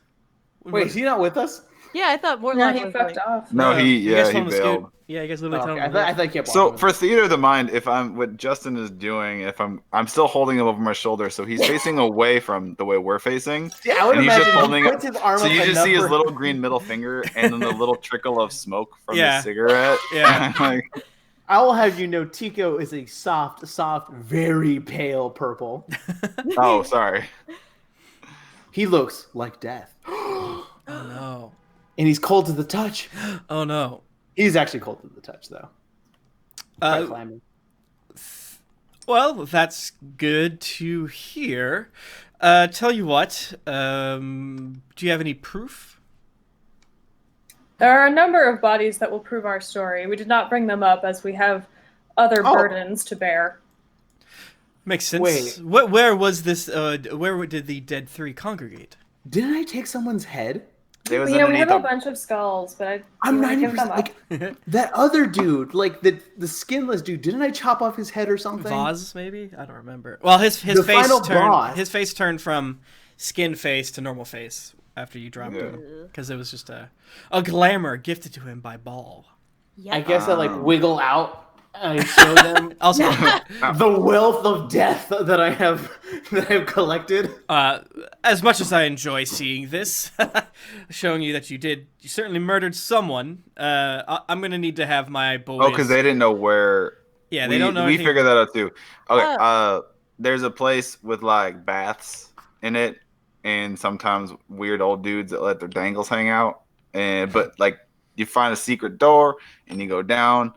Wait, is he not with us? Yeah, I thought Mortlock Yeah, he was fucked like... off. No, he told him to bailed. scoot. Yeah, you guys literally Oh, told okay. him. I thought he kept So walking for with us. theater of the mind, if I'm what Justin is doing, if I'm still holding him over my shoulder, so he's facing away from the way we're facing. Yeah, I would and he's imagine just he holding puts his arm So up you just enough see his for- little green middle finger and then the little trickle of smoke from Yeah. his cigarette. Yeah. Like, I will have you know, Tico is a soft, very pale purple. oh, sorry. He looks like death. Oh no. And he's cold to the touch. Oh no. He's actually cold to the touch, though. Quite clammy. Well, that's good to hear. Tell you what. Do you have any proof? There are a number of bodies that will prove our story. We did not bring them up as we have other burdens to bear. Makes sense. Wait. Where was this? Where did the dead three congregate? Didn't I take someone's head? It was Yeah, we underneath have a him. bunch of skulls, but I'm didn't give 90% them up. like that other dude, like the skinless dude. Didn't I chop off his head or something? Vaz, maybe? I don't remember. Well, his The face final turned. boss. His face turned from skin face to normal face after you dropped Yeah. him, because it was just a glamour gifted to him by Ball. Yeah. I guess I like wiggle out. I show them Also, the wealth of death that I have collected. as much as I enjoy seeing this, showing you that you certainly murdered someone. I'm gonna need to have my boys. Oh, because they didn't know where. Yeah, they don't know We anything. figured that out too. Okay. There's a place with like baths in it, and sometimes weird old dudes that let their dangles hang out. But like you find a secret door and you go down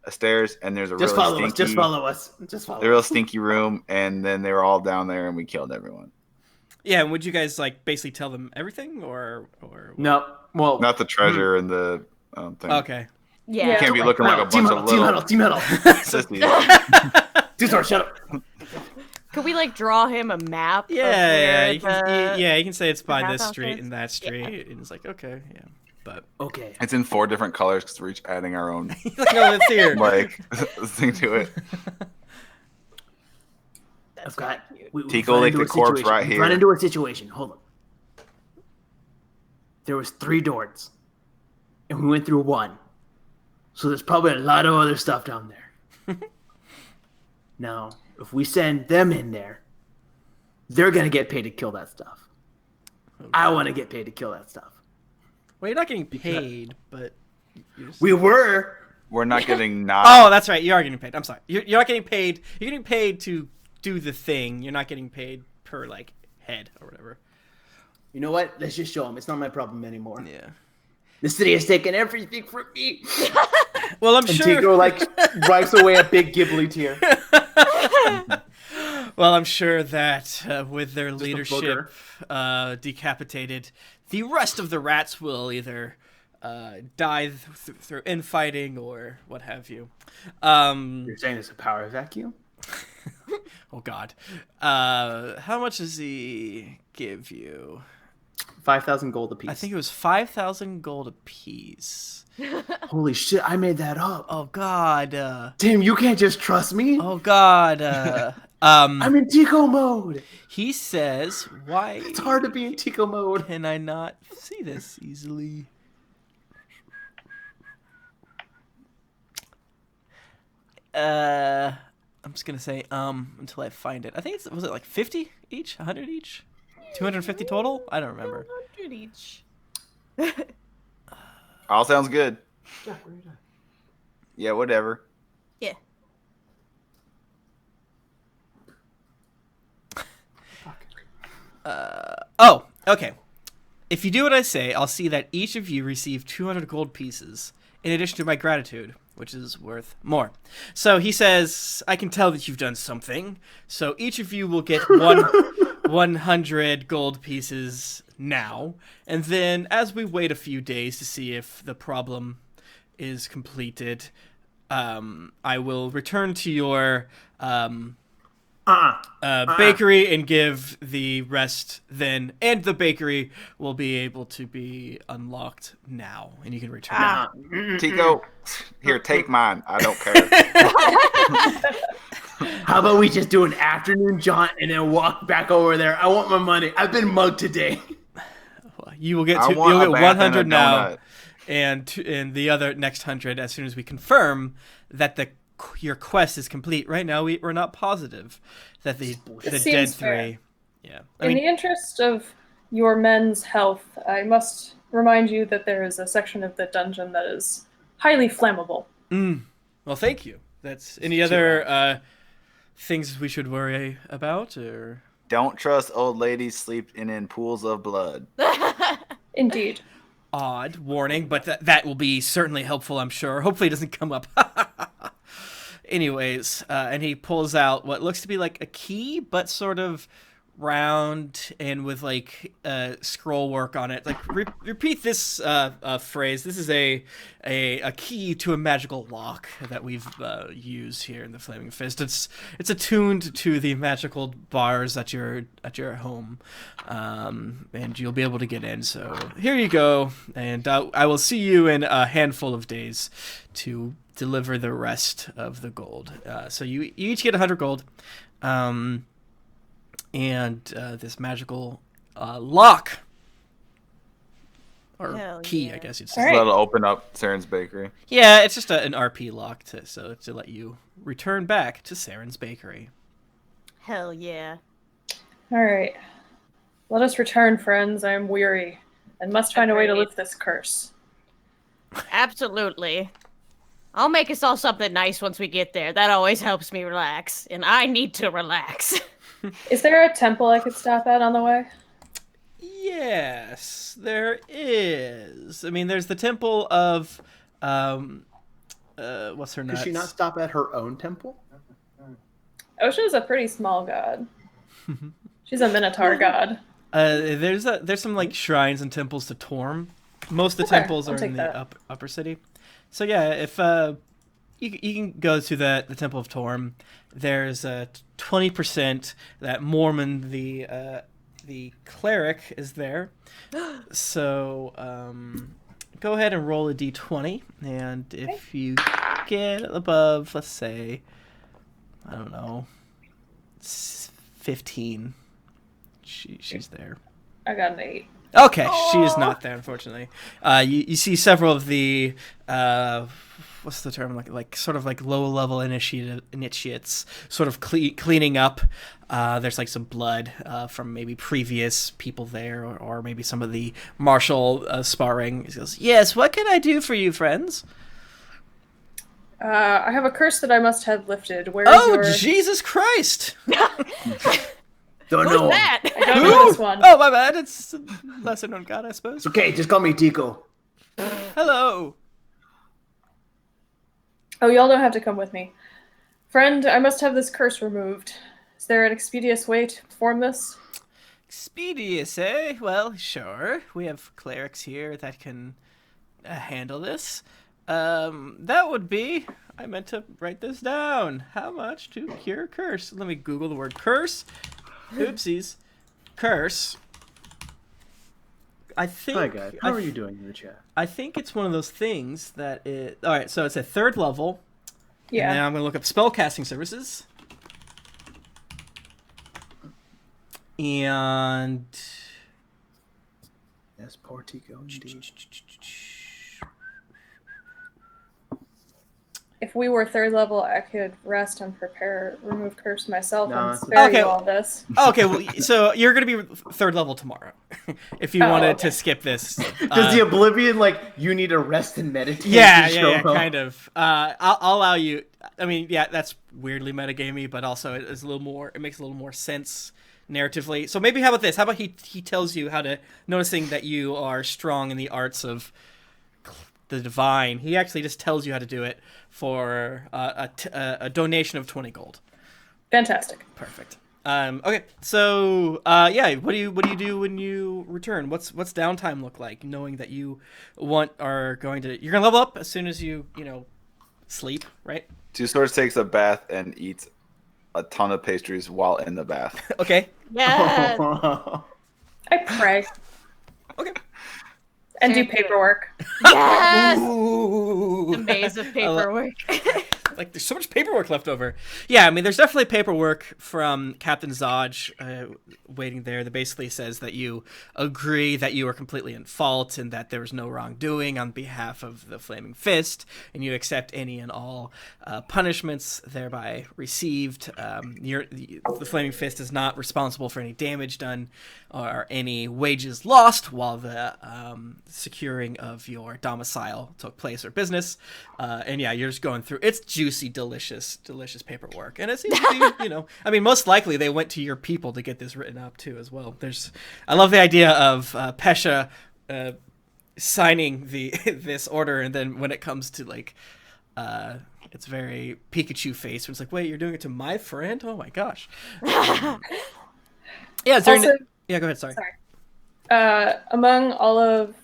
a stairs and there's a Just really follow stinky, us. Just follow us. Just follow a real us. stinky room, and then they were all down there and we killed everyone. Yeah, and would you guys like basically tell them everything, or? No. Well, Not the treasure and the thing. Okay. Yeah. You can't be looking like a bunch of little Team metal. sissies. Dude, shut up. Could we like draw him a map? Yeah, of you where can, you can say it's by this bathhouse street is? and that street, and it's like okay, yeah, but Okay. It's in 4 different colors because we're each adding our own like, no, it's here. like thing to it. I've got. We Tico run licked into the a corpse situation. right We here. Run into a situation. Hold on. There was 3 doors, and we went through 1. So there's probably a lot of other stuff down there. Now, if we send them in there, they're gonna get paid to kill that stuff. I want to get paid to kill that stuff. Well, you're not getting paid, but you're just... We were. We're not getting Oh, that's right. You are getting paid. I'm sorry. You're not getting paid. You're getting paid to do the thing. You're not getting paid per like head or whatever. You know what? Let's just show them. It's not my problem anymore. Yeah. The city has taken everything from me. Well, I'm And sure. Tico like wipes away a big Ghibli tear. Well, I'm sure that with their a leadership decapitated, the rest of the rats will either die through infighting or what have you. You're saying it's a power vacuum? Oh God. How much does he give you? 5,000 gold apiece. I think it was 5,000 gold apiece. Holy shit! I made that up. Oh God. Tim, you can't just trust me. Oh God. I'm in Tico mode. He says, "Why? It's hard to be in Tico mode. Can I not see this easily?" I'm just gonna say until I find it. I think was it like 50 each, 100 each, 250 total. I don't remember. 100 each. All sounds good. Yeah, whatever. Yeah. Oh, okay. If you do what I say, I'll see that each of you receive 200 gold pieces, in addition to my gratitude, which is worth more. So he says, I can tell that you've done something, so each of you will get 100 gold pieces now, and then as we wait a few days to see if the problem is completed, I will return to your bakery and give the rest then, and the bakery will be able to be unlocked now, and you can return. Tico, here, take mine. I don't care. How about we just do an afternoon jaunt and then walk back over there? I want my money. I've been mugged today. You will get I you'll want a get bath 100 and a now, donut. and the other next 100 as soon as we confirm that your quest is complete. Right now, we're not positive that the dead seems three. fair. Yeah, In the interest of your men's health, I must remind you that there is a section of the dungeon that is highly flammable. Well, thank you. That's any other things we should worry about, or Don't trust old ladies sleeping in pools of blood. Indeed. odd warning, but that will be certainly helpful, I'm sure. Hopefully, it doesn't come up. Anyways, and he pulls out what looks to be like a key, but sort of round and with like scroll work on it. Like repeat this phrase. This is a key to a magical lock that we've used here in the Flaming Fist. It's attuned to the magical bars at your home, and you'll be able to get in. So here you go, and I will see you in a handful of days to deliver the rest of the gold. So you each get 100 gold. And this magical lock, or Hell key, yeah. I guess you'd say. All right. That'll open up Seren's bakery. Yeah, it's just an RP lock to let you return back to Seren's bakery. Hell yeah. All right. Let us return, friends. I am weary and must find a way to Agreed. lift this curse. Absolutely. I'll make us all something nice once we get there. That always helps me relax, and I need to relax. Is there a temple I could stop at on the way? Yes, there is. I mean, there's the temple of what's her name? Could she not stop at her own temple? Ocean's a pretty small god. She's a minotaur god. There's some like shrines and temples to Torm. Most of the Okay, temples I'll are in take the that. upper city. So yeah, if you can go to the Temple of Torm, there's 20% that Mormon the cleric is there. So go ahead and roll a d20, and if you get above, let's say, I don't know, 15, she's there. I got an 8. Okay, she is not there, unfortunately. You see several of the what's the term, like sort of like low level initiates sort of cleaning up. There's like some blood from maybe previous people there, or maybe some of the martial sparring. He goes, "Yes, what can I do for you, friends?" I have a curse that I must have lifted. Where is Oh, your... Jesus Christ! Don't Who's know. that? I don't know this one. Oh, my bad. It's a lesser known god, I suppose. It's okay, just call me Tico. Hello. Oh, y'all don't have to come with me. Friend, I must have this curse removed. Is there an expeditious way to perform this? Expeditious, eh? Well, sure. We have clerics here that can handle this. That would be... I meant to write this down. How much to cure curse? Let me Google the word curse. Oopsies. Curse. I think. Hi guys, how are you doing in the chat? I think it's one of those things that it. All right, so it's a 3rd level. Yeah. And then I'm gonna look up spellcasting services. And Yes, poor Tico indeed. If we were 3rd level, I could rest and prepare, remove curse myself, No, and it's spare okay. you all this. okay, well, so you're gonna be 3rd level tomorrow, if you wanted okay. to skip this. Does the Oblivion you need to rest and meditate? Yeah, kind of. I'll allow you. I mean, yeah, that's weirdly metagamey, but also it is a little more. It makes a little more sense narratively. So maybe how about this? How about he tells you how to, noticing that you are strong in the arts of the divine. He actually just tells you how to do it for a donation of 20 gold. Fantastic. Perfect. Okay, so yeah, what do you do when you return? What's downtime look like? Knowing that you you're gonna level up as soon as you sleep, right? Two Swords takes a bath and eats a ton of pastries while in the bath. Okay. Yes. I pray. Okay. And do paperwork. Yes. Ooh. The maze of paperwork. Like, there's so much paperwork left over. Yeah, I mean, there's definitely paperwork from Captain Zod waiting there that basically says that you agree that you were completely in fault and that there was no wrongdoing on behalf of the Flaming Fist, and you accept any and all punishments thereby received. The Flaming Fist is not responsible for any damage done or any wages lost while the securing of your domicile took place or business. And yeah, you're just going through. It's juicy, delicious paperwork, and it seems to be, I mean, most likely they went to your people to get this written up too, as well. I love the idea of Pesha signing this order, and then when it comes to it's very Pikachu face. It's like, wait, you're doing it to my friend? Oh my gosh. Yeah. Also, yeah. Go ahead. Sorry. Among all of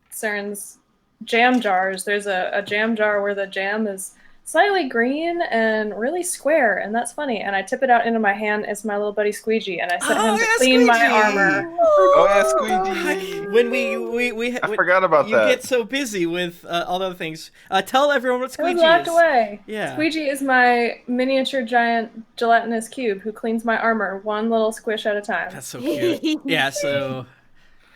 Seren's jam jars, there's a jam jar where the jam is slightly green and really square, and that's funny. And I tip it out into my hand as my little buddy Squeegee, and I set him to clean my armor. Oh yeah, Squeegee. When we I forgot about you that. get so busy with all the other things. Tell everyone what It Squeegee was locked is. away. Yeah. Squeegee is my miniature giant gelatinous cube who cleans my armor one little squish at a time. That's so cute. Yeah. So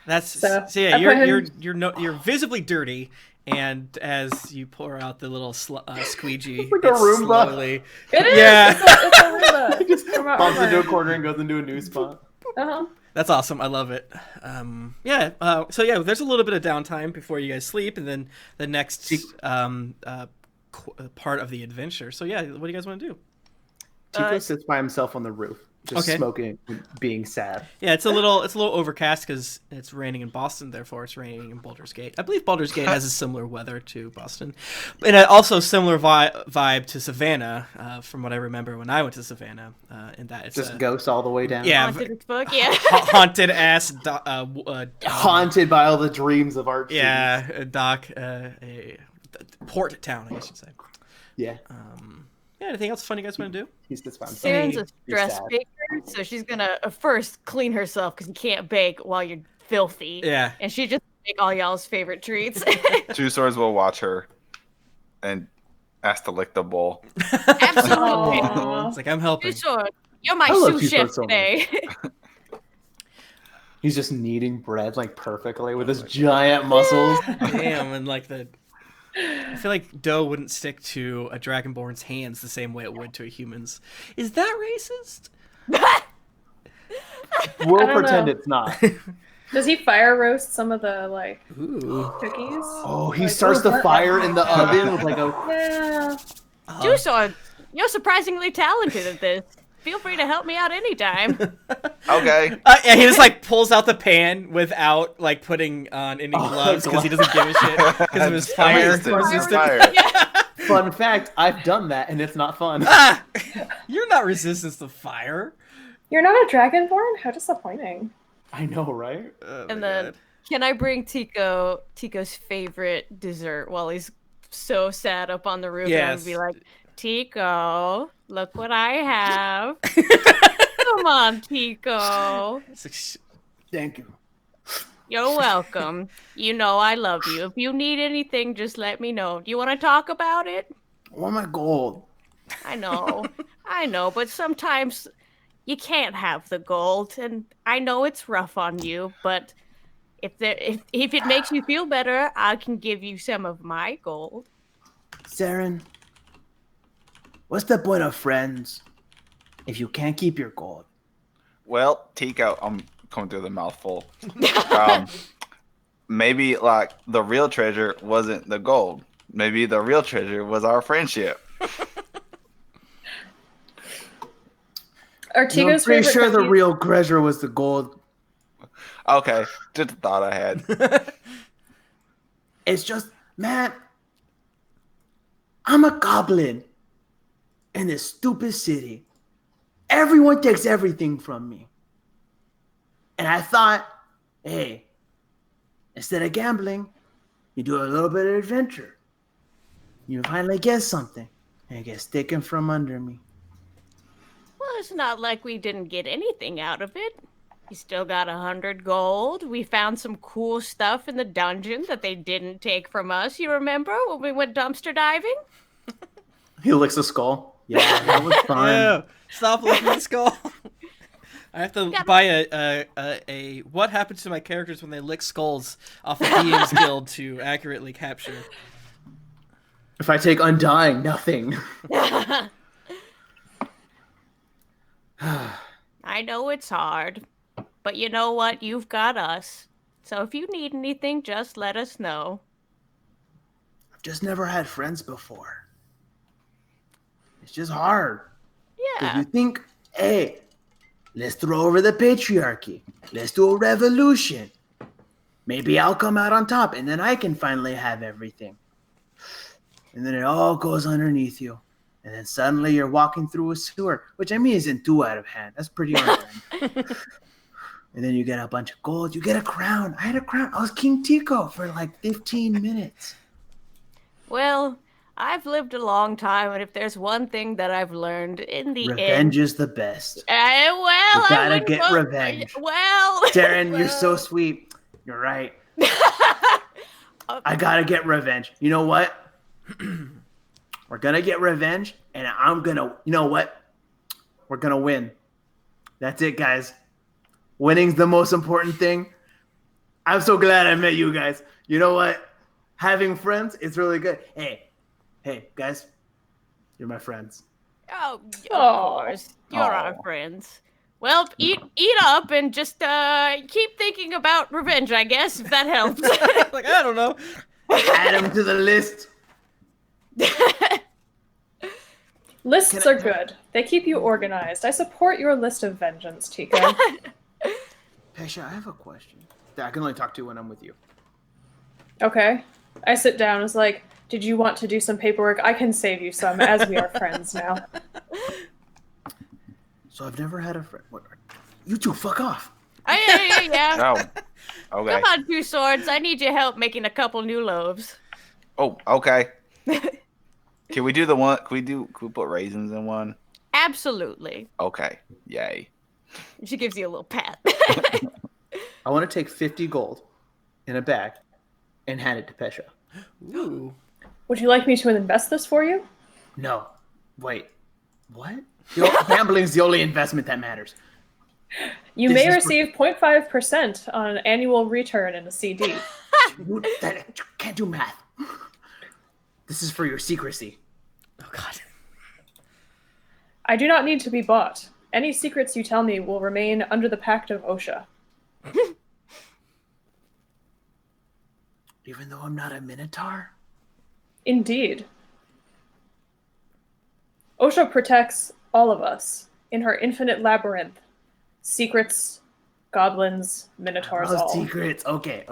that's So, yeah. I put him- You're visibly dirty. And as you pour out the little squeegee, It's like a Roomba. slowly. It is. Yeah. It's a Roomba. It just For my bumps into a armor. corner and goes into a new spot. Uh-huh. That's awesome. I love it. Yeah. So yeah, there's a little bit of downtime before you guys sleep, and then the next part of the adventure. So yeah, what do you guys want to do? Tico sits by himself on the roof, just Okay. smoking, being sad. Yeah, it's a little overcast because it's raining in Boston. Therefore, it's raining in Baldur's Gate. I believe Baldur's Gate has a similar weather to Boston, and also similar vibe to Savannah, from what I remember when I went to Savannah. In that it's Just ghosts all the way down. yeah, Haunted as fuck, yeah. haunted ass. Haunted by all the dreams of art. Yeah, a port town, I guess you'd say. Yeah. Yeah. Anything else fun you guys want to do? He sits by himself. Seren's a He's stress sad. baker, so she's gonna first clean herself because you can't bake while you're filthy. Yeah. And she just make all y'all's favorite treats. Two Swords will watch her and ask to lick the bowl. Absolutely. Aw. It's like I'm helping. Sure. You're my I love sous Two chef Swords so much. today. He's just kneading bread perfectly with his giant muscles. Damn, and I feel like dough wouldn't stick to a dragonborn's hands the same way it would to a human's. Is that racist? We'll I don't pretend know. it's not. Does he fire roast some of the Ooh. cookies? Oh, he Like, starts the what? fire in the oven with a. Yeah. Jusor, you're surprisingly talented at this. Feel free to help me out anytime. Okay. And he just pulls out the pan without putting on any gloves because he doesn't give a shit because of his fire resistance. Fire. Fun fact: I've done that, and it's not fun. Ah! You're not resistant to fire. You're not a dragonborn? How disappointing. I know, right? Oh, And my then, God. can I bring Tico's favorite dessert while he's so sad up on the roof? And I Yes. would be like, Tico, look what I have. Come on, Tico. It's like, Thank you. You're welcome. You know I love you. If you need anything, just let me know. Do you want to talk about it? I want my gold. I know, but sometimes you can't have the gold, and I know it's rough on you, but if it makes you feel better, I can give you some of my gold. Seren, what's the point of friends if you can't keep your gold? Well, Tico, I'm coming through the mouthful. Um, maybe like the real treasure wasn't the gold. Maybe the real treasure was our friendship. Are I'm Tico's pretty favorite sure the cookies- real treasure was the gold. Okay, just a thought I had. It's just, man, I'm a goblin in this stupid city. Everyone takes everything from me. And I thought, hey, instead of gambling, you do a little bit of adventure. You finally get something, and it gets taken from under me. Well, it's not like we didn't get anything out of it. You still got 100 gold. We found some cool stuff in the dungeon that they didn't take from us. You remember when we went dumpster diving? He licks a skull. Yeah, that was fun. Ew, stop licking the skull. I have to buy a what happens to my characters when they lick skulls off of DM's Guild to accurately capture. If I take Undying, nothing. I know it's hard, but you know what? You've got us. So if you need anything, just let us know. I've just never had friends before. It's just hard. If Yeah. you think, hey, let's throw over the patriarchy. Let's do a revolution. Maybe I'll come out on top, and then I can finally have everything. And then it all goes underneath you. And then suddenly you're walking through a sewer, which I mean isn't too out of hand. That's pretty on brand. And then you get a bunch of gold. You get a crown. I had a crown. I was King Tico for like 15 minutes. Well, I've lived a long time, and if there's one thing that I've learned in the Revenge end, is the best. well, You I gotta wouldn't get go- revenge. Well, Darren, you're so sweet. You're right. I gotta get revenge. You know what? We're gonna get revenge, and I'm gonna, you know what? We're gonna win. That's it, guys. Winning's the most important thing. I'm so glad I met you guys. You know what? Having friends is really good. Hey, guys, you're my friends. oh, of Aw. course, you're our Aw. friends. Well, eat up and just keep thinking about revenge, I guess, if that helps. Like, I don't know. Add them to the list. Lists are good. They keep you organized. I support your list of vengeance, Tico. Pesha, I have a question that I can only talk to when I'm with you. Okay. I sit down. It's like, did you want to do some paperwork? I can save you some, as we are friends now. So I've never had a friend. You two, fuck off. Yeah. Oh, okay. Come on, Two Swords. I need your help making a couple new loaves. Oh, okay. Can we do the one? Can we put raisins in one? Absolutely. Okay. Yay. She gives you a little pat. I want to take 50 gold in a bag and hand it to Pesha. Ooh. Would you like me to invest this for you? No. Wait. What? Gambling's the only investment that matters. You This may is receive 0.5% on an annual return in a CD. I can't do math. This is for your secrecy. Oh God. I do not need to be bought. Any secrets you tell me will remain under the Pact of OSHA. Even though I'm not a minotaur? Indeed. OSHA protects all of us in her infinite labyrinth. Secrets, goblins, minotaurs, Oh, all. secrets. Okay.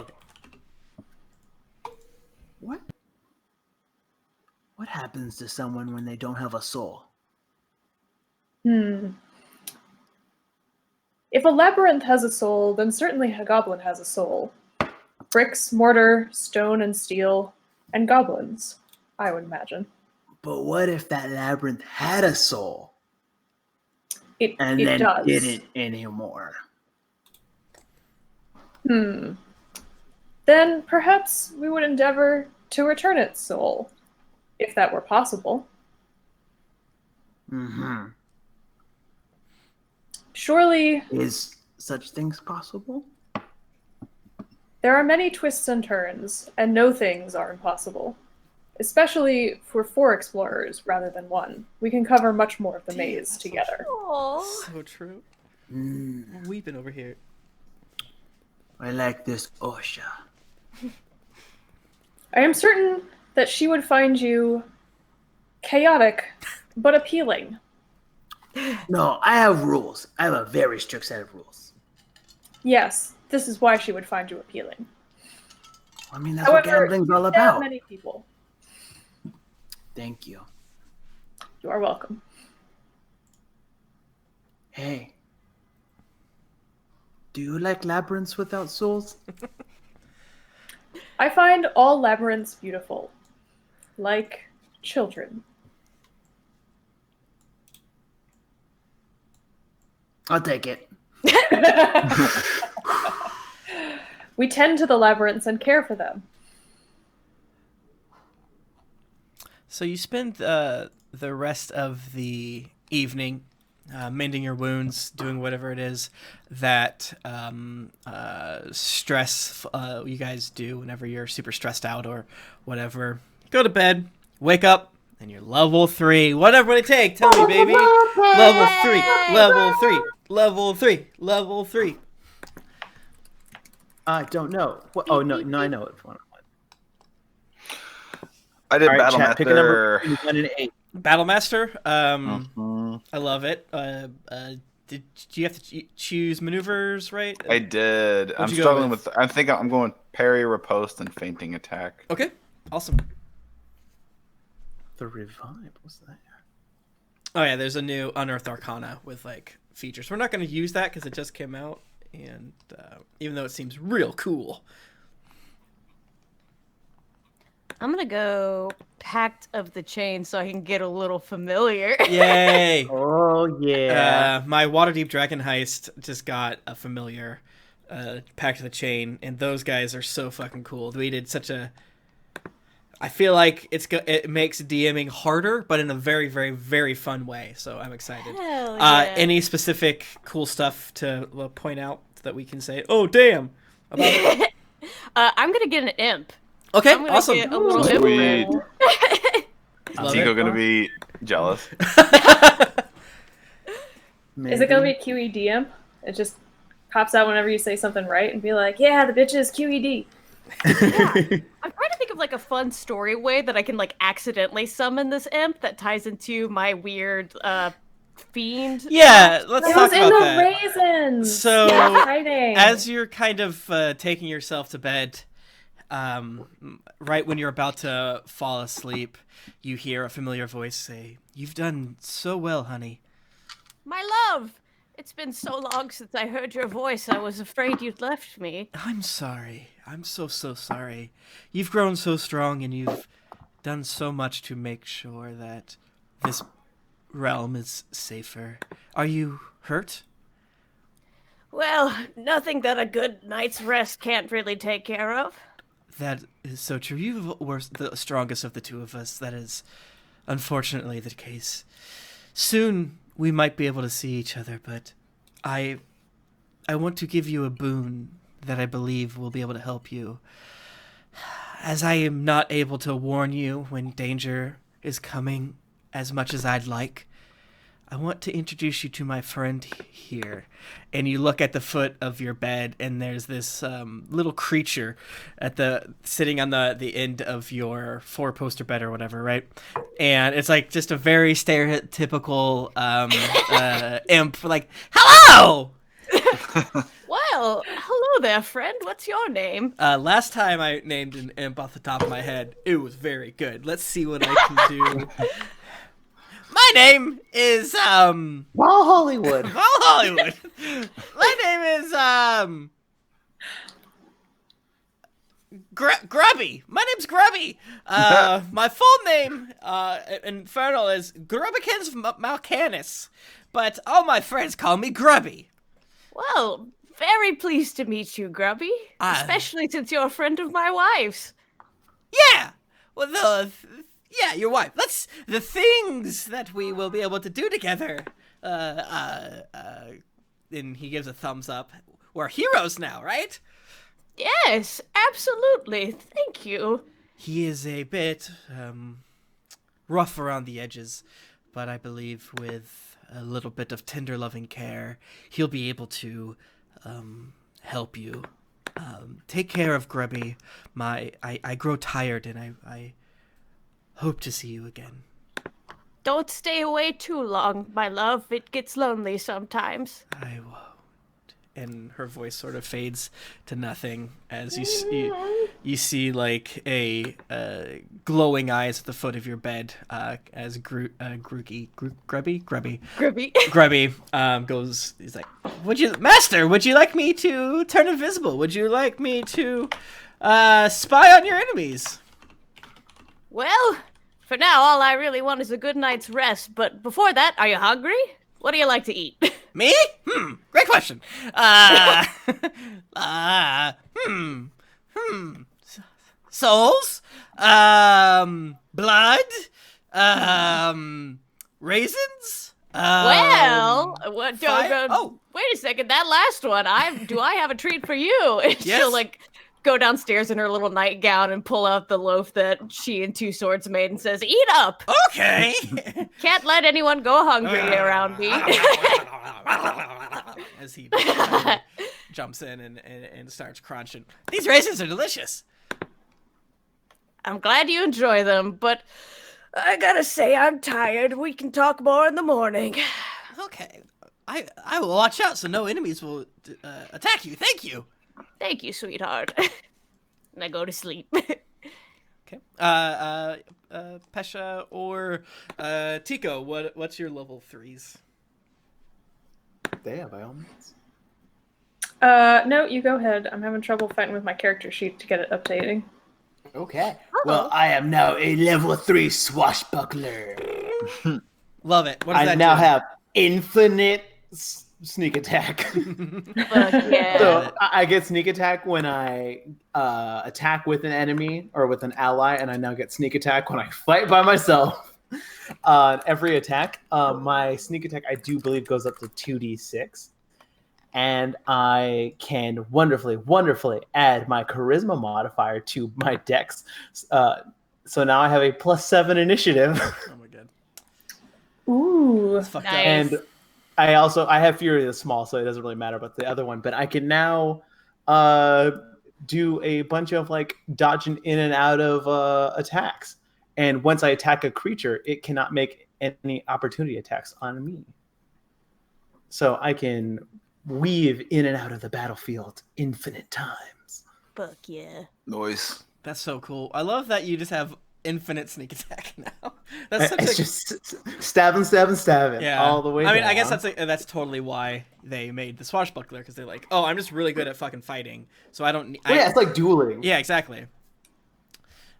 What happens to someone when they don't have a soul? If a labyrinth has a soul, then certainly a goblin has a soul. Bricks, mortar, stone and steel, and goblins, I would imagine. But what if that labyrinth had a soul It and then does. didn't anymore? then perhaps we would endeavor to return its soul, if that were possible. Mm-hmm. Surely, Is such things possible? there are many twists and turns, and no things are impossible. Especially for 4 explorers rather than 1. We can cover much more of the maze together. Oh. So true. Mm, I'm weeping over here. I like this Osha. I am certain that she would find you chaotic, but appealing. No, I have rules. I have a very strict set of rules. Yes, this is why she would find you appealing. I mean, that's what gambling's all There are about. many people. Thank you. You are welcome. Hey. Do you like labyrinths without souls? I find all labyrinths beautiful, like children. I'll take it. We tend to the labyrinths and care for them. So you spend the rest of the evening mending your wounds, doing whatever it is that stress you guys do whenever you're super stressed out or whatever. Go to bed, wake up, and you're level 3. Whatever it take, tell me, baby. Level 3, level 3, level 3, level 3. I don't know. What? Oh no, I know it. I did All right, chat, pick a number Battlemaster. between 1 and 8. Battlemaster, Mhm. I love it. Did you have to choose maneuvers, right? I did. I'm you go struggling with? with. I think I'm going parry, riposte, and fainting attack. Okay, awesome. The revive. What's that? Oh yeah, there's a new Unearthed Arcana with like features. We're not going to use that because it just came out, and even though it seems real cool. I'm gonna go Pact of the Chain so I can get a little familiar. Yay! Oh yeah. My Waterdeep Dragon Heist just got a familiar Pact of the Chain, and those guys are so fucking cool. We did such a... I feel like it makes DMing harder, but in a very, very, very fun way, so I'm excited. Hell yeah. Any specific cool stuff to point out that we can say, oh, damn, about it? I'm gonna get an imp. Okay, I'm gonna awesome. get a little imp Sweet. roll. Love Tico it. gonna be jealous. Is it going to be QED imp? It just pops out whenever you say something right and be like, yeah, the bitch is QED. I'm trying to think of like a fun story way that I can like accidentally summon this imp that ties into my weird fiend. Yeah, let's It talk was in about the that. raisins. So, exciting. As you're kind of taking yourself to bed, right when you're about to fall asleep, you hear a familiar voice say, "You've done so well, honey." My love! It's been so long since I heard your voice, I was afraid you'd left me. I'm sorry. I'm so sorry. You've grown so strong and you've done so much to make sure that this realm is safer. Are you hurt? Well, nothing that a good night's rest can't really take care of. That is so true. You were the strongest of the two of us. That is unfortunately the case. Soon we might be able to see each other, but I want to give you a boon that I believe will be able to help you. As I am not able to warn you when danger is coming as much as I'd like, I want to introduce you to my friend here. And you look at the foot of your bed, and there's this little creature sitting on the end of your 4-poster bed or whatever, right? And it's like just a very stereotypical imp, like, hello! Well, hello there, friend. What's your name? Last time I named an imp off the top of my head, it was very good. Let's see what I can do. My name is Wall Hollywood. Well, Hollywood. My name is Grubby. My name's Grubby. My full name Infernal is Grubbikins Malcanis, but all my friends call me Grubby. Well, Very pleased to meet you, Grubby. Especially since you're a friend of my wife's. Yeah! Well, yeah, your wife. That's the things that we will be able to do together. And he gives a thumbs up. We're heroes now, right? Yes, absolutely. Thank you. He is a bit, rough around the edges, but I believe with a little bit of tender loving care, he'll be able to, help you. Take care of Grubby. I grow tired and I hope to see you again. Don't stay away too long, my love. It gets lonely sometimes. I won't. And her voice sort of fades to nothing as you see like a glowing eyes at the foot of your bed as Grubby goes. He's like, would you like me to turn invisible? Would you like me to spy on your enemies? Well, for now, all I really want is a good night's rest. But before that, are you hungry? What do you like to eat? Me? Great question. Souls? Blood? Raisins? Well, what? Fire? Oh, wait a second. That last one, do I have a treat for you? And Yes. she'll like go downstairs in her little nightgown and pull out the loaf that she and Two Swords made and says, "Eat up." okay. Can't let anyone go hungry around me. As he jumps in and starts crunching. These raisins are delicious. I'm glad you enjoy them, but I gotta say I'm tired. We can talk more in the morning. Okay. I will watch out so no enemies will attack you. Thank you. Thank you, sweetheart. And I go to sleep. Okay. Pesha or Tico, what's your level 3s? Yeah, by all means. No, you go ahead. I'm having trouble fighting with my character sheet to get it updating. Okay. Well, I am now a level 3 swashbuckler. Love it. What does I that now do? have infinite sneak attack. Fuck yeah. So I get sneak attack when I attack with an enemy or with an ally, and I now get sneak attack when I fight by myself. Every attack, my sneak attack I do believe goes up to 2d6, and I can wonderfully add my charisma modifier to my dex. So now I have a +7 initiative. Oh my god. Ooh. That's fucked Nice. up. And I have Fury that's small, so it doesn't really matter about the other one. But I can now do a bunch of like dodging in and out of attacks. And once I attack a creature, it cannot make any opportunity attacks on me. So I can weave in and out of the battlefield infinite times. Fuck yeah. Noise. That's so cool. I love that you just have infinite sneak attack now. That's such It's a... just stabbing Yeah. all the way I mean, down. I guess that's totally why they made the swashbuckler, because they're like, oh, I'm just really good at fucking fighting, so I don't need... Well, yeah, it's like dueling. Yeah, exactly.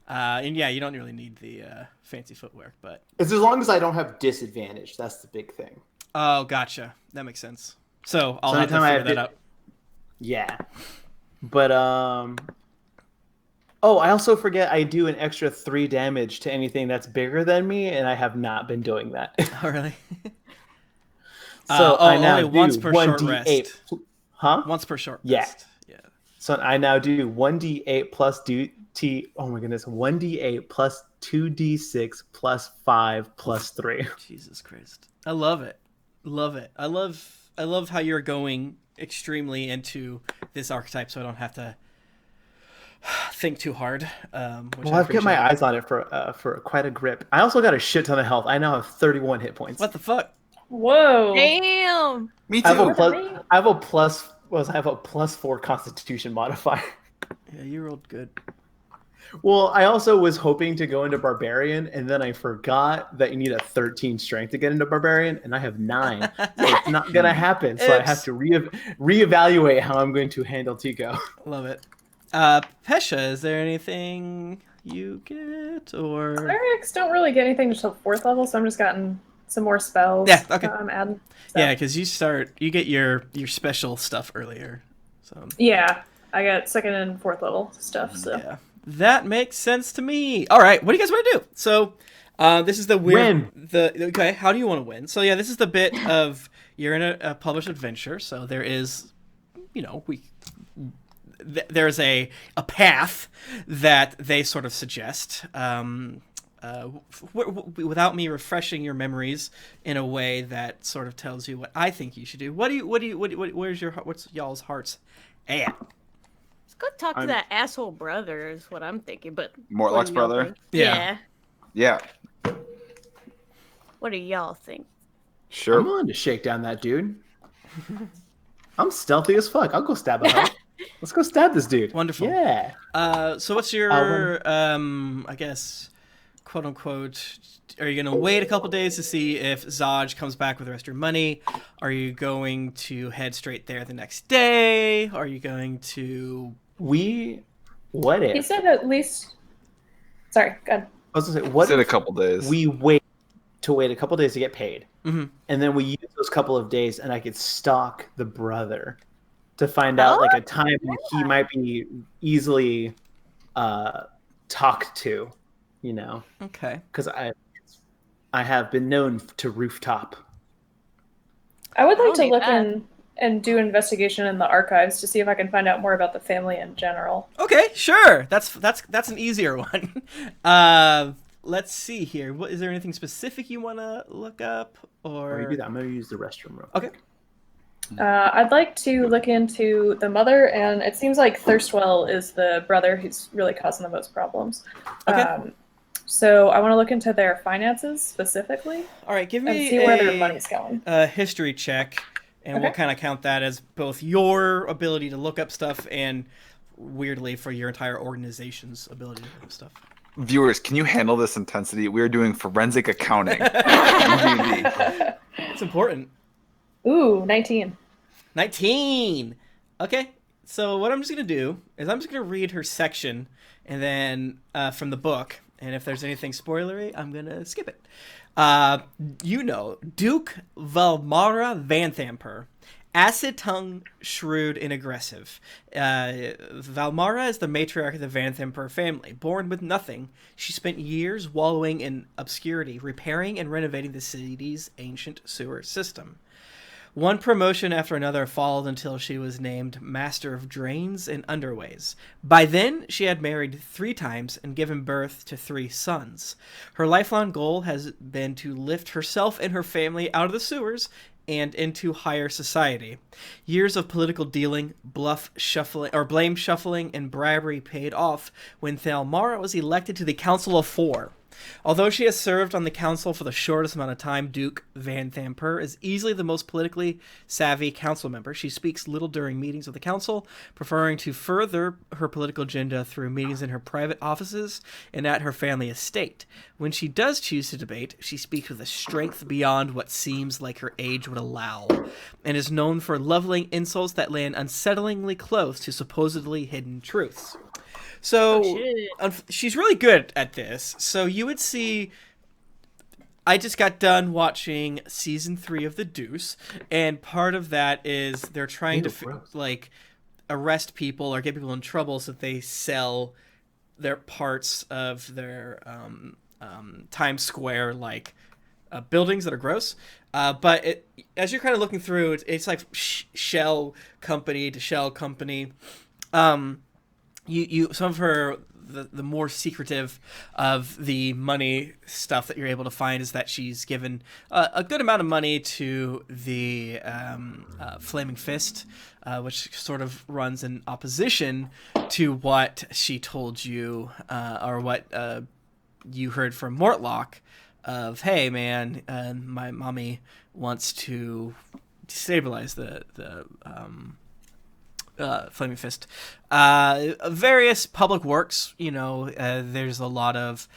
And yeah, you don't really need the fancy footwear, but... It's as long as I don't have disadvantage. That's the big thing. Oh, gotcha. That makes sense. So I'll So have to anytime I figure have that out. Yeah. But oh, I also forget I do an extra 3 damage to anything that's bigger than me, and I have not been doing that. Oh, really? So I now only do once per short 1d8. rest. Huh? Once per short Yeah. rest. Yeah. So I now do 1d8 plus oh my goodness, 1d8 plus 2d6 plus 5 plus 3. Jesus Christ. I love it. Love it. I love how you're going extremely into this archetype, so I don't have to think too hard. Which Well, I've got my eyes on it for quite a grip. I also got a shit ton of health. I now have 31 hit points. What the fuck? Whoa. Damn. Me I have too. I have a +4 Constitution modifier. Yeah, you rolled good. Well, I also was hoping to go into Barbarian, and then I forgot that you need a 13 Strength to get into Barbarian, and I have 9. So it's not going to happen. So I have to reevaluate how I'm going to handle Tico. Love it. Pesha, is there anything you get, or... Clerics don't really get anything until 4th level, so I'm just gotten some more spells. Yeah, okay. Add, so. Yeah, because you get your special stuff earlier. So yeah, I got 2nd and 4th level stuff. So yeah, that makes sense to me. All right, what do you guys want to do? So this is the weird. Okay, how do you want to win? So yeah, this is the bit of you're in a published adventure. So there is, there's a path that they sort of suggest. Without me refreshing your memories in a way that sort of tells you what I think you should do. What's y'all's hearts at? Let's go talk to that asshole brother is what I'm thinking. But Mortlock's brother? Think? Yeah. Yeah. What do y'all think? Sure. I'm willing to shake down that dude. I'm stealthy as fuck. I'll go stab a hoe. Let's go stab this dude. Wonderful. Yeah. So what's your, I guess, quote unquote, are you going to wait a couple days to see if Zod comes back with the rest of your money? Are you going to head straight there the next day? Are you going to... What if... He said at least... Sorry, go ahead. I was going to say, what said if a couple days. We wait a couple days to get paid. Mm-hmm. And then we use those couple of days and I could stalk the brother to find out like a time when he might be easily talked to, Okay. Because I have been known to rooftop. I would like to look in and do investigation in the archives to see if I can find out more about the family in general. Okay, sure. That's an easier one. Let's see here. Is there anything specific you want to look up? Or you do that. I'm going to use the restroom real quick. Okay. I'd like to look into the mother, and it seems like Thirstwell is the brother who's really causing the most problems. Okay. So I want to look into their finances specifically. All right, give me and see where their money's going. A history check, and we'll kind of count that as both your ability to look up stuff and, weirdly, for your entire organization's ability to look up stuff. Viewers, can you handle this intensity? We're doing forensic accounting. It's important. Ooh, 19. 19! Okay, so what I'm just going to do is I'm just going to read her section and then from the book, and if there's anything spoilery, I'm going to skip it. Duke Valmara Vanthamper. Acid-tongued, shrewd, and aggressive. Valmara is the matriarch of the Vanthamper family. Born with nothing, she spent years wallowing in obscurity, repairing and renovating the city's ancient sewer system. One promotion after another followed until she was named Master of Drains and Underways. By then, she had married 3 times and given birth to 3 sons. Her lifelong goal has been to lift herself and her family out of the sewers and into higher society. Years of political dealing, blame shuffling, and bribery paid off when Thalmara was elected to the Council of 4. Although she has served on the council for the shortest amount of time, Duke Vanthamper is easily the most politically savvy council member. She speaks little during meetings of the council, preferring to further her political agenda through meetings in her private offices and at her family estate. When she does choose to debate, she speaks with a strength beyond what seems like her age would allow, and is known for leveling insults that land unsettlingly close to supposedly hidden truths. So, she's really good at this. So you would see, I just got done watching season 3 of The Deuce, and part of that is they're trying to, arrest people or get people in trouble so that they sell their parts of their Times Square, buildings that are gross. But as you're kind of looking through, it's like shell company to shell company. You some of her the more secretive of the money stuff that you're able to find is that she's given a good amount of money to the Flaming Fist, which sort of runs in opposition to what she told you or what you heard from Mortlock of, hey man, my mommy wants to destabilize the Flaming Fist. Various public works, there's a lot of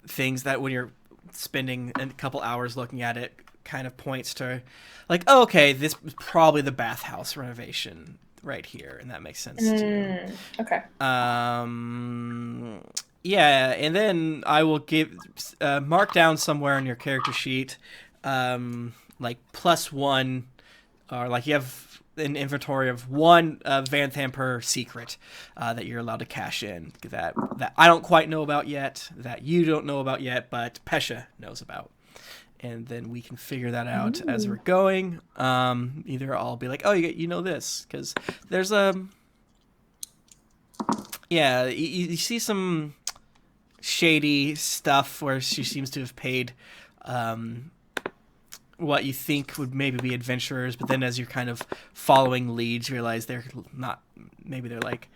things that when you're spending a couple hours looking at it kind of points to okay, this is probably the bathhouse renovation right here, and that makes sense too. Okay. Yeah, and then I will give mark down somewhere on your character sheet, like +1, or like you have an inventory of 1 Van Thamper secret that you're allowed to cash in that I don't quite know about yet, that you don't know about yet, but Pesha knows about. And then we can figure that out as we're going. Either I'll be like, oh, you know this, because there's you see some shady stuff where she seems to have paid what you think would maybe be adventurers, but then as you're kind of following leads, you realize they're not. Maybe they're like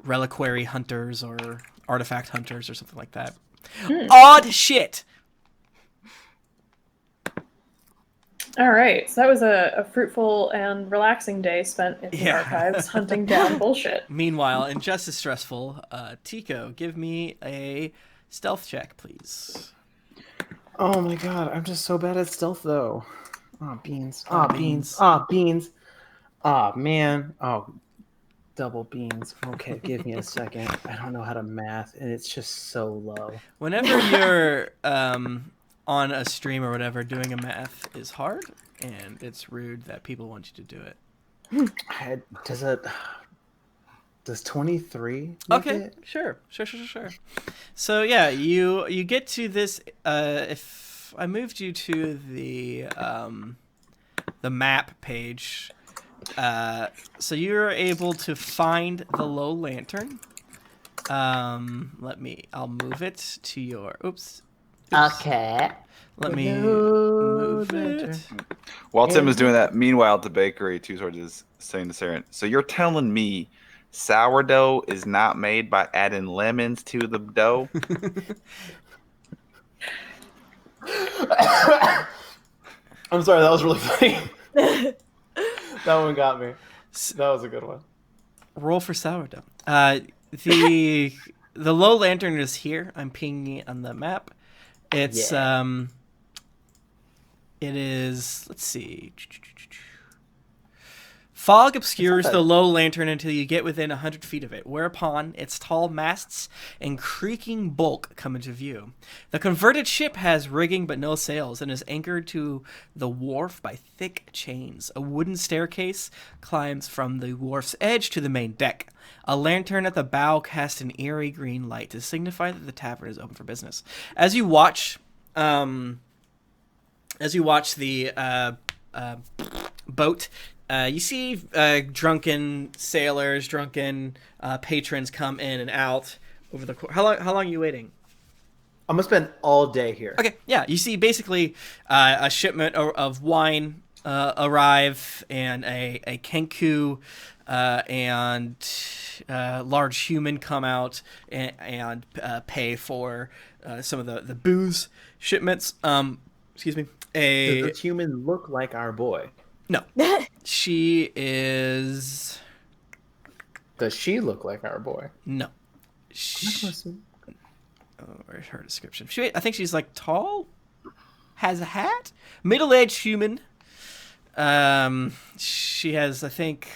reliquary hunters or artifact hunters or something like that. Odd shit. All right, so that was a fruitful and relaxing day spent in the archives hunting down bullshit. Meanwhile, and just as stressful, Tico, give me a stealth check, please. Oh my god, I'm just so bad at stealth though. Oh, beans. Oh, Oh, beans. Oh, beans. Oh, man. Oh, double beans. Okay, give me a second. I don't know how to math, and it's just so low. Whenever you're on a stream or whatever, doing a math is hard, and it's rude that people want you to do it. Does 23 make Okay, it? sure. So yeah, you get to this. If I moved you to the map page, so you're able to find the low lantern. I'll move it to your. Oops. Okay. Let me move it. While Tim is doing that, meanwhile at the bakery, Two Swords is saying to Seren, so you're telling me sourdough is not made by adding lemons to the dough? I'm sorry, that was really funny. That one got me. That was a good one. Roll for sourdough. The low lantern is here. I'm pinging it on the map. It's it is, let's see. Fog obscures the low lantern until you get within 100 feet of it, whereupon its tall masts and creaking bulk come into view. The converted ship has rigging but no sails and is anchored to the wharf by thick chains. A wooden staircase climbs from the wharf's edge to the main deck. A lantern at the bow casts an eerie green light to signify that the tavern is open for business. As you watch the boat, you see drunken sailors, drunken patrons come in and out over the course. How long are you waiting? I'm gonna spend all day here. Okay, yeah. You see basically a shipment of wine arrive, and a kenku and large human come out and pay for some of the booze shipments. Excuse me. Does the human look like our boy? No. She is... Does she look like our boy? No. Where's her description? I think she's like tall, has a hat, middle-aged human. She has, I think...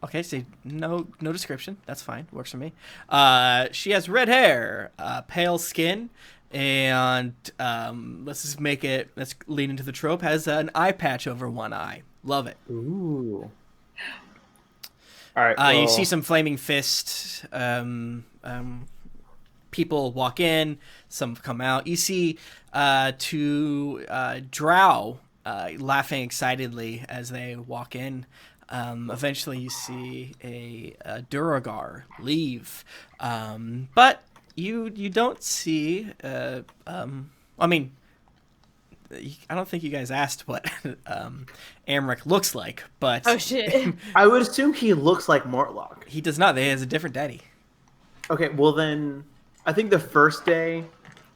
Okay, so no description. That's fine. Works for me. She has red hair, pale skin, and let's lean into the trope, has an eye patch over one eye. Love it. Ooh. All right. You see some flaming fist people walk in, some come out. You see two drow laughing excitedly as they walk in. Eventually you see a Duragar leave, but you don't see I don't think you guys asked what Emmerich looks like, but oh shit. I would assume he looks like Mortlock. He does not. He has a different daddy. Okay, well then, I think the first day,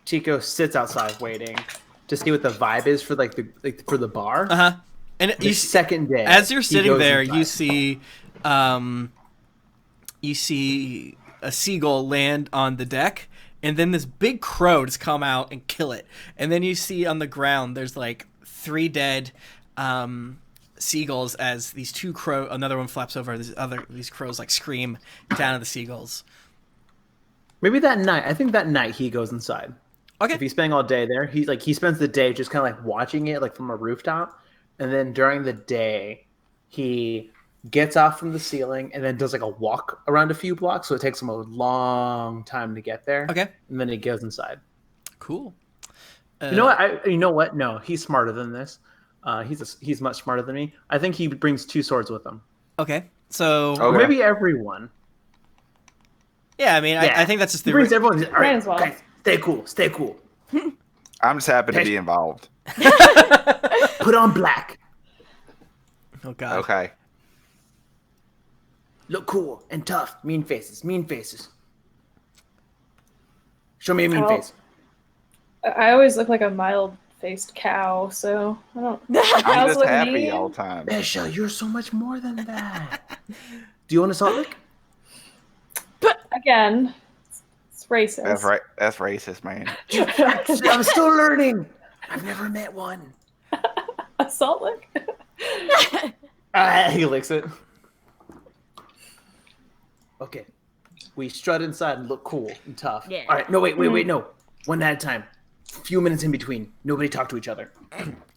Tico sits outside waiting to see what the vibe is for for the bar. And the second day, as you're sitting there, inside. you see a seagull land on the deck, and then this big crow just come out and kill it. And then you see on the ground there's like 3 dead seagulls as these 2 another one flaps over. These crows like scream down at the seagulls. Maybe that night. I think that night he goes inside. Okay. If he's spending all day there, he spends the day just kind of like watching it like from a rooftop, and then during the day he gets off from the ceiling and then does like a walk around a few blocks, so it takes him a long time to get there. Okay. And then he goes inside. Cool. You know what? You know what? No, he's smarter than this. He's much smarter than me. I think he brings 2 swords with him. Okay. So Or maybe everyone. yeah, I mean, Yeah. I think that's just He the brings everyone. All Might right, as well. guys, stay cool. Stay cool. I'm just happy to be involved. Put on black. Oh God. Okay. Look cool and tough. Mean faces. Mean faces. Show me a mean Oh. face. I always look like a mild-faced cow, so I don't. I'm Cows just look happy mean. all the time. Pesha, you're so much more than that. Do you want a salt lick? Again, it's racist. That's right. That's racist, man. I'm still learning. I've never met one. A salt lick? He licks it. Okay. We strut inside and look cool and tough. Yeah. All right. No, wait. No. One at a time. Few minutes in between. Nobody talk to each other.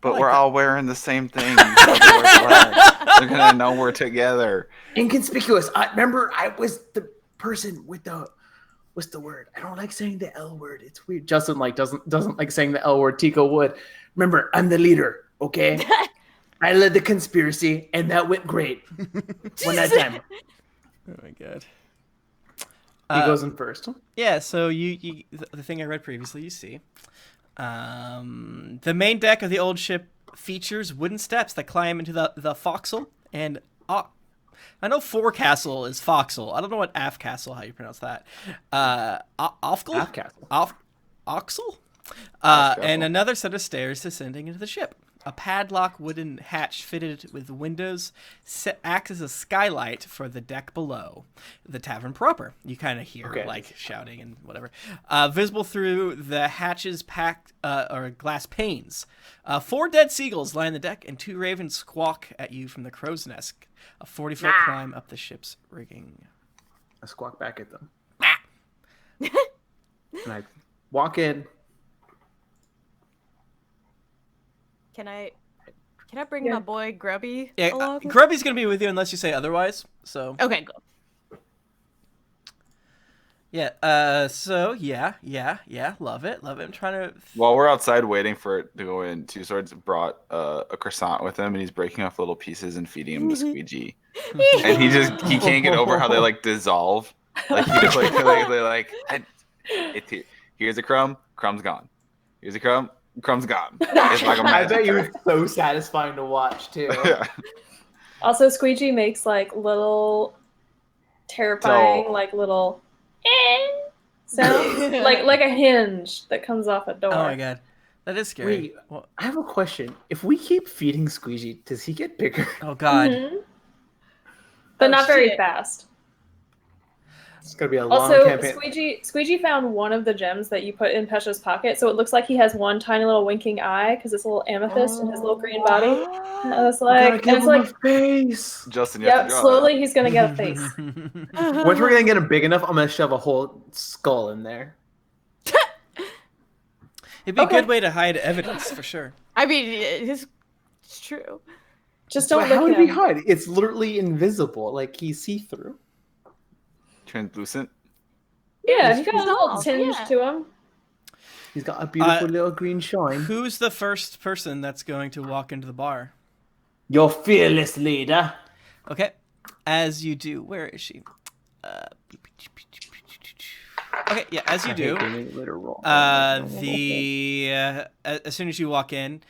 But we're all wearing the same thing. They're gonna know we're together. Inconspicuous. Remember, I was the person with the. What's the word? I don't like saying the L word. It's weird. Justin doesn't like saying the L word. Tico would. Remember, I'm the leader. Okay. I led the conspiracy, and that went great. One at a time. Oh my God. He goes in first. Yeah, so you the thing I read previously, you see. The main deck of the old ship features wooden steps that climb into the forecastle and I know forecastle is forecastle. I don't know what aftcastle, how you pronounce that. Ofcal? Aftcastle. Oxel? And another set of stairs descending into the ship. A padlock wooden hatch fitted with windows acts as a skylight for the deck below the tavern proper. You kind of hear like shouting and whatever. Visible through the hatch's packed or glass panes. 4 dead seagulls line the deck, and 2 ravens squawk at you from the crow's nest. A 40-foot climb up the ship's rigging. I squawk back at them. And I walk in. Can I bring my boy Grubby along? Grubby's gonna be with you unless you say otherwise. So Okay, go. yeah. So yeah. Love it. I'm trying to. While we're outside waiting for it to go in, Two Swords brought a croissant with him, and he's breaking off little pieces and feeding him to Squeegee. And he can't get over how they like dissolve. Like he just here's a crumb, crumb's gone. Here's a crumb, crumb's gone. It's like a I magic bet you trick. it's so satisfying to watch too. Yeah. Also, Squeegee makes like little terrifying, like little sound, like a hinge that comes off a door. Oh my God, that is scary. Wait, I have a question. If we keep feeding Squeegee, does he get bigger? Oh God. Mhm. But not very fast. It's gonna be a long Also, campaign. Squeegee found one of the gems that you put in Pesha's pocket, so it looks like he has one tiny little winking eye because it's a little amethyst in his little green body. And I was like, Give him a face. Justin, you have yep, to draw slowly he's gonna get a face. Once we're gonna get him big enough, I'm gonna shove a whole skull in there. It'd be a good way to hide evidence for sure. I mean, it's true. Just don't But how look did he him. hide? It's literally invisible. Like he's see-through. translucent. Yeah, he got a little Oh, tinge yeah. to him. He's got a beautiful little green shine. Who's the first person that's going to walk into the bar? Your fearless leader. Okay, as you do. Where is she? Okay, yeah, as you do. As soon as you walk in,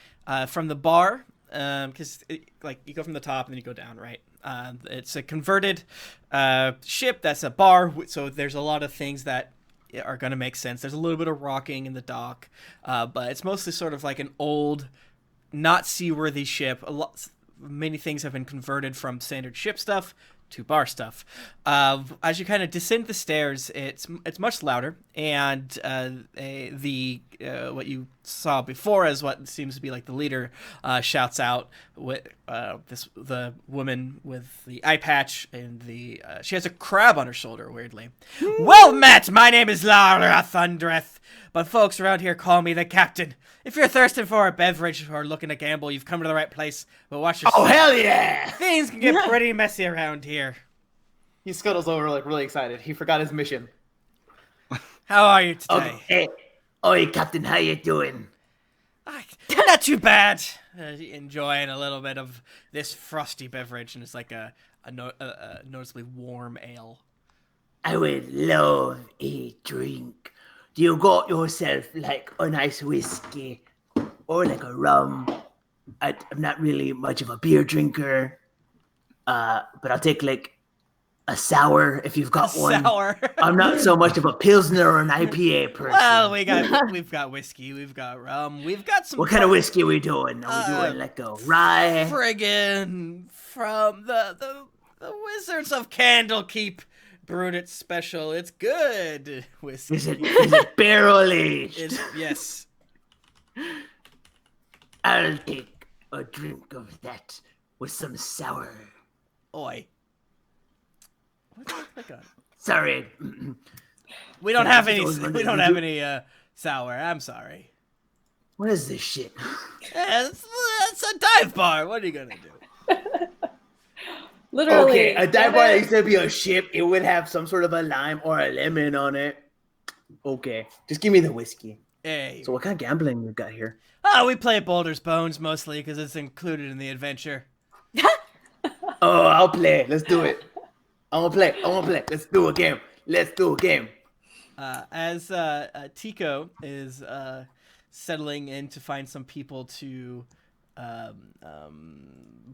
from the bar, because like you go from the top and then you go down, right? It's a converted ship that's a bar, so there's a lot of things that are going to make sense. There's a little bit of rocking in the dock, but it's mostly sort of like an old, not seaworthy ship. Many things have been converted from standard ship stuff to bar stuff. As you kind of descend the stairs, it's much louder, and what you saw before as what seems to be like the leader, shouts out with the woman with the eye patch and she has a crab on her shoulder, weirdly. Well met! My name is Lara Thundereth, but folks around here call me the Captain. If you're thirsting for a beverage or looking to gamble, you've come to the right place, but watch your Oh, hell yeah! Things can get pretty messy around here. He scuttles over, like, really excited. He forgot his mission. How are you today? Hey, oi, Captain, how you doing? Not too bad. Enjoying a little bit of this frosty beverage, and it's like a noticeably warm ale. I would love a drink. Do you got yourself like a nice whiskey or like a rum? I'm not really much of a beer drinker, but I'll take like a sour if you've got one. Sour. I'm not so much of a pilsner or an IPA person. Well, we've got whiskey, we've got rum, we've got some. What kind of whiskey are we doing? Are we doing like a rye? Friggin' from the Wizards of Candlekeep brewed it special. It's good whiskey. Is it barrel aged? Yes. I'll take a drink of that with some sour. Oi. What the fuck? Sorry. We don't have any. We don't have any sour. I'm sorry. What is this shit? It's a dive bar. What are you gonna do? Literally. Okay, a dive bar that used to be a ship. It would have some sort of a lime or a lemon on it. Okay, just give me the whiskey. Hey. So what kind of gambling we got here? Oh, we play Boulder's Bones mostly because it's included in the adventure. Oh, I'll play. Let's do it. I want to play. Let's do a game. As Tico is settling in to find some people to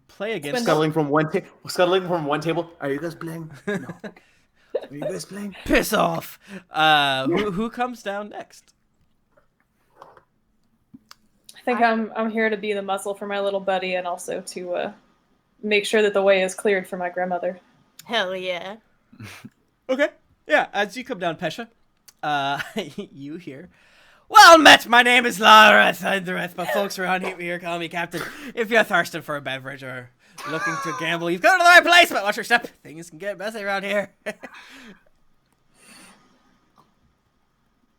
play against. Scuttling from one table. Are you guys playing? No. Are you guys playing? Piss off. Who comes down next? I think I'm here to be the muzzle for my little buddy and also to make sure that the way is cleared for my grandmother. Hell yeah. Okay. Yeah, as you come down, Pesha, you hear, well met, my name is Lara Thundereth, but folks around here call me Captain. If you're thirsting for a beverage or looking to gamble, you've come to the right place, but watch your step. Things can get messy around here.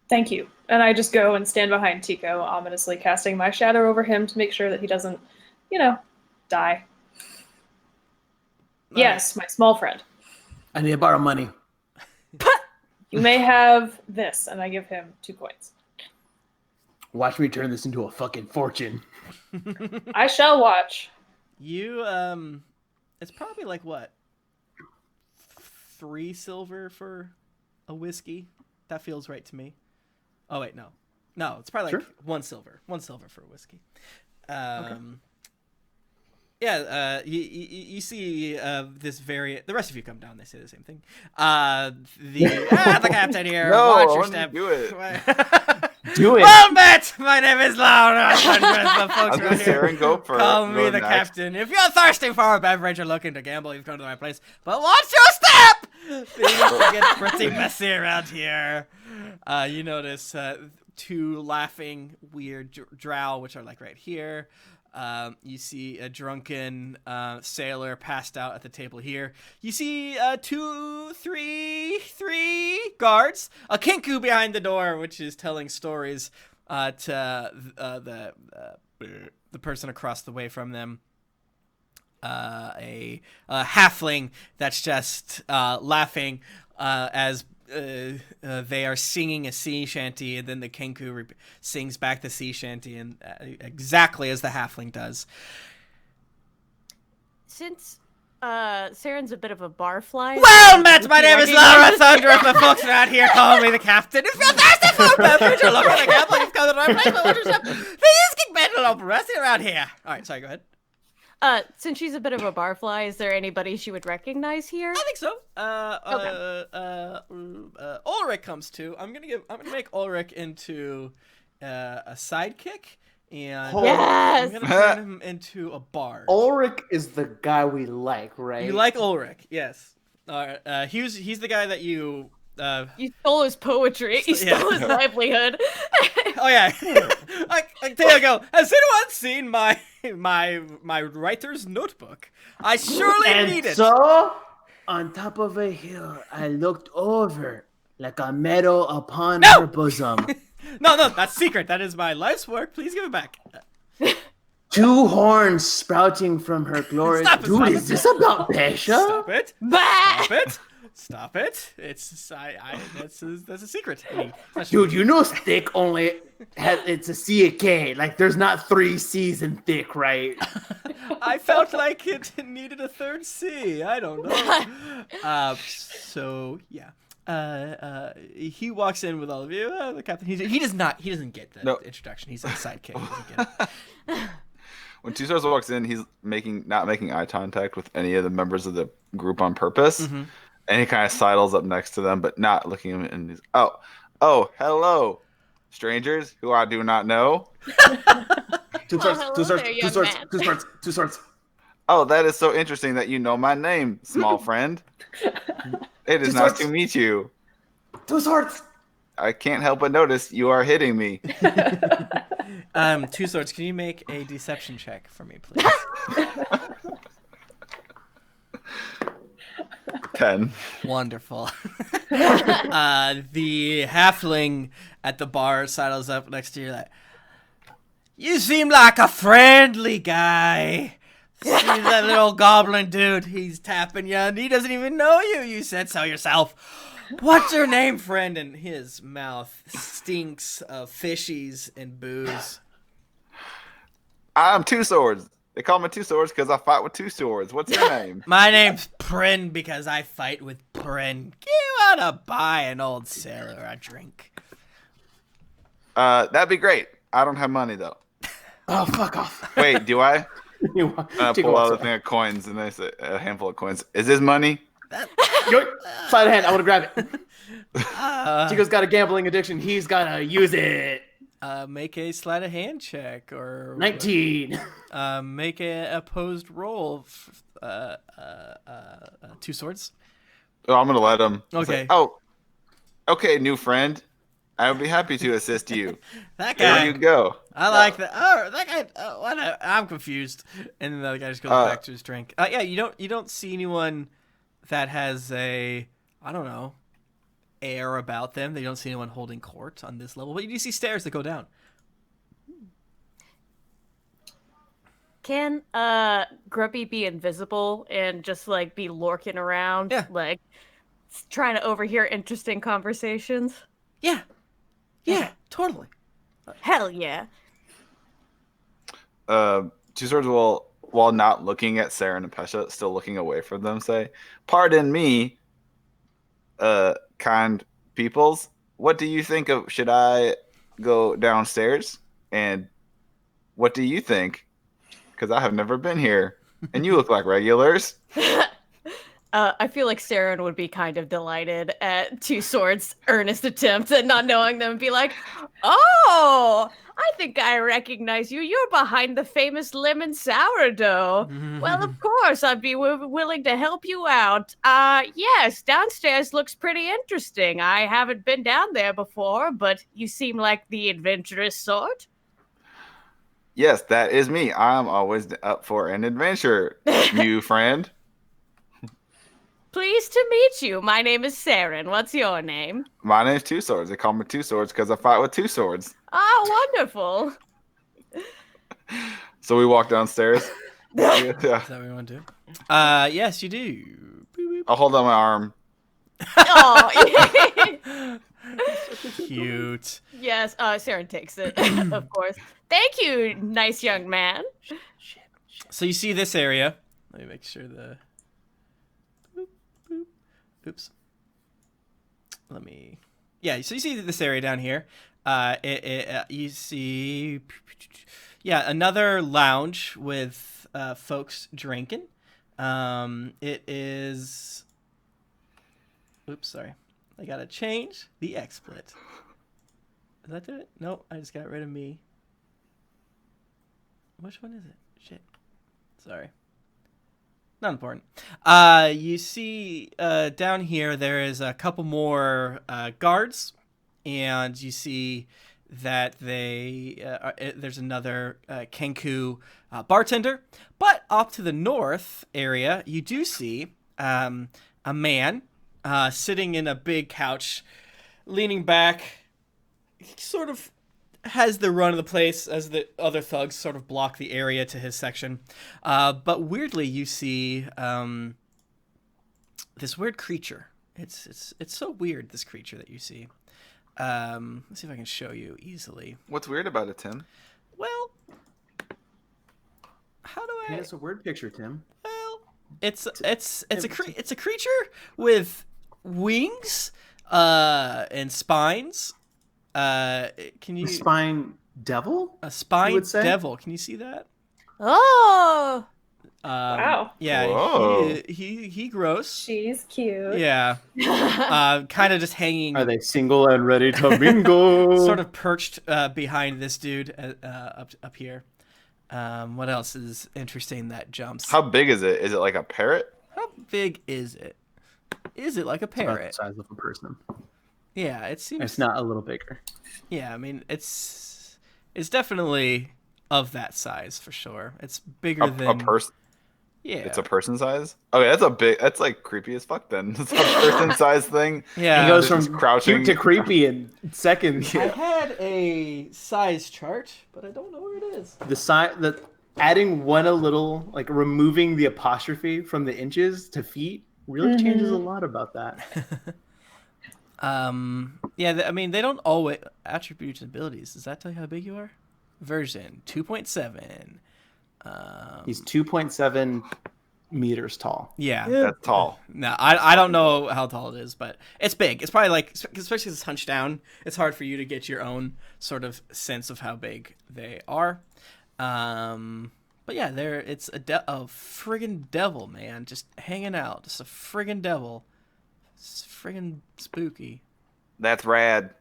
Thank you. And I just go and stand behind Tico, ominously casting my shadow over him to make sure that he doesn't, die. Yes, my small friend. I need to borrow money. You may have this, and I give him 2 coins. Watch me turn this into a fucking fortune. I shall watch. You, it's probably like what? 3 silver for a whiskey? That feels right to me. Oh, wait, no. No, it's probably like 1 silver. 1 silver for a whiskey. Okay. Yeah, you see the rest of you come down, they say the same thing. The captain here, No, watch your I step. do it. Do it. Well met! My name is Laura. The folks around here Seren go first. call me go the next. captain. If you're thirsty for a beverage or looking to gamble, you've come to the right place. But watch your step! Things get pretty messy around here. You notice 2 laughing, weird drow, which are like right here. You see a drunken sailor passed out at the table here. You see 3 guards. A kinku behind the door, which is telling stories to the person across the way from them. A halfling that's just laughing as they are singing a sea shanty, and then the kinku sings back the sea shanty, and exactly as the halfling does. Since Seren's a bit of a barfly. Well met, my name is Lara Thunder. The folks around here call me the captain. If you're thirsty for a beverage or looking at a gamble, you've come to the right place. But watch yourself. Things get mental up resting around here. All right, sorry, go ahead. Since she's a bit of a barfly, is there anybody she would recognize here? I think so. Ulrich comes too. I'm gonna make Ulrich into a sidekick, and Yes! I'm gonna turn him into a bard. Ulrich is the guy we like, right? You like Ulrich, yes. He's the guy that you You stole his poetry. You stole his livelihood. Oh yeah. like Tiago, has anyone seen my writer's notebook? I surely need it. So, on top of a hill, I looked over like a meadow upon her bosom. No, that's secret. That is my life's work. Please give it back. 2 horns sprouting from her glorious. Dude, is this about Pesha? Stop it. Stop it. Stop it. It's that's a secret. Dude, you know thick only has it's a C, a K. Like there's not 3 C's in thick, right? I felt like it needed a third C. I don't know. So yeah. He walks in with all of you. The captain. He doesn't get the introduction. He's a sidekick. He doesn't get it. When Two Stars walks in, he's not making eye contact with any of the members of the group on purpose. Mm-hmm. And he kind of sidles up next to them, but not looking at them. And he's, oh, hello, strangers who I do not know. Two swords. Oh, that is so interesting that you know my name, small friend. It is nice to meet you. 2 swords. I can't help but notice you are hitting me. 2 swords. Can you make a deception check for me, please? 10. Wonderful. The halfling at the bar sidles up next to you like, you seem like a friendly guy. See that little goblin dude? He's tapping you, and he doesn't even know you. You said so yourself. What's your name, friend? And his mouth stinks of fishies and booze. I'm Two Swords. They call me Two Swords because I fight with 2 swords. What's your name? My name's Prin because I fight with Prin. You wanna buy an old sailor a drink? That'd be great. I don't have money though. Oh, fuck off. Wait, do I? I Pull out a thing of coins, and I say a handful of coins. Is this money? Sleight of hand. I want to grab it. Tico's got a gambling addiction. He's gotta use it. Make a sleight of hand check or 19. Make a opposed roll. 2 swords. Oh, I'm gonna let him. Okay. Okay, new friend. I would be happy to assist you. That guy. There you go. I like that. Oh, that guy. I'm confused. And then the other guy just goes back to his drink. Yeah, you don't see anyone that has a, I don't know, air about them. They don't see anyone holding court on this level, but you do see stairs that go down. Can Grubby be invisible and just like be lurking around, like trying to overhear interesting conversations? Yeah, totally. Hell yeah. Two Swords will, while not looking at Seren and Pesha, still looking away from them, say, "Pardon me, kind peoples. What do you think of? Should I go downstairs? And what do you think? Because I have never been here, and you look like regulars." I feel like Seren would be kind of delighted at Two Swords' earnest attempt at not knowing them and be like, "Oh, I think I recognize you. You're behind the famous lemon sourdough. Well, of course, I'd be willing to help you out. Yes, downstairs looks pretty interesting. I haven't been down there before, but you seem like the adventurous sort." Yes, that is me. I'm always up for an adventure, new friend. Pleased to meet you. My name is Seren. What's your name? My name's Two Swords. They call me Two Swords because I fight with 2 swords. Oh, wonderful. So we walk downstairs. Is that what you want to do? Yes, you do. Boop, boop. I'll hold out my arm. Oh, Cute. yes. Seren takes it, of course. Thank you, nice young man. So you see this area. Let me make sure the... Boop, boop. Oops. Let me... Yeah, so you see this area down here. You see... Yeah, another lounge with folks drinking. It is... Oops, sorry. I gotta change the XSplit. Does that do it? Nope, I just got rid of me. Which one is it? Shit. Sorry. not important. You see down here there is a couple more guards, and you see that there's another Kenku bartender. But off to the north area, you do see a man sitting in a big couch, leaning back. He sort of has the run of the place as the other thugs sort of block the area to his section. But weirdly, you see this weird creature. It's so weird, this creature that you see. Let's see if I can show you easily. What's weird about it, Tim? Well, how do I? Paint us a word picture, Tim. Well, it's a creature with wings and spines. Can you Spine devil? a spine you would say? devil? Can you see that? Oh, Wow. Yeah, Whoa. he gross. She's cute. Yeah, kind of just hanging, Are they single and ready to bingo? sort of perched behind this dude up here. What else is interesting that jumps? How big is it? Is it like a parrot? How big is it? Is it like a About the parrot? size of a person. Yeah, it seems. It's not a little bigger. Yeah, I mean it's definitely of that size for sure. It's bigger A than person? Yeah, It's a person size? Okay, that's like creepy as fuck then. It's a person size thing. yeah. It goes Just from crouching. cute to creepy in seconds. I had a size chart, but I don't know where it is. Adding one a little, like removing the apostrophe from the inches to feet really changes a lot about that. Yeah, I mean they don't always attributes and abilities. Does that tell you how big you are? Version 2.7. He's 2.7 meters tall. Yeah. That's tall. No, I don't know how tall it is, but it's big. It's probably like, especially because it's hunched down, it's hard for you to get your own sort of sense of how big they are. But yeah, it's a friggin' devil, man, just hanging out, just a friggin' devil. It's friggin' spooky. That's rad.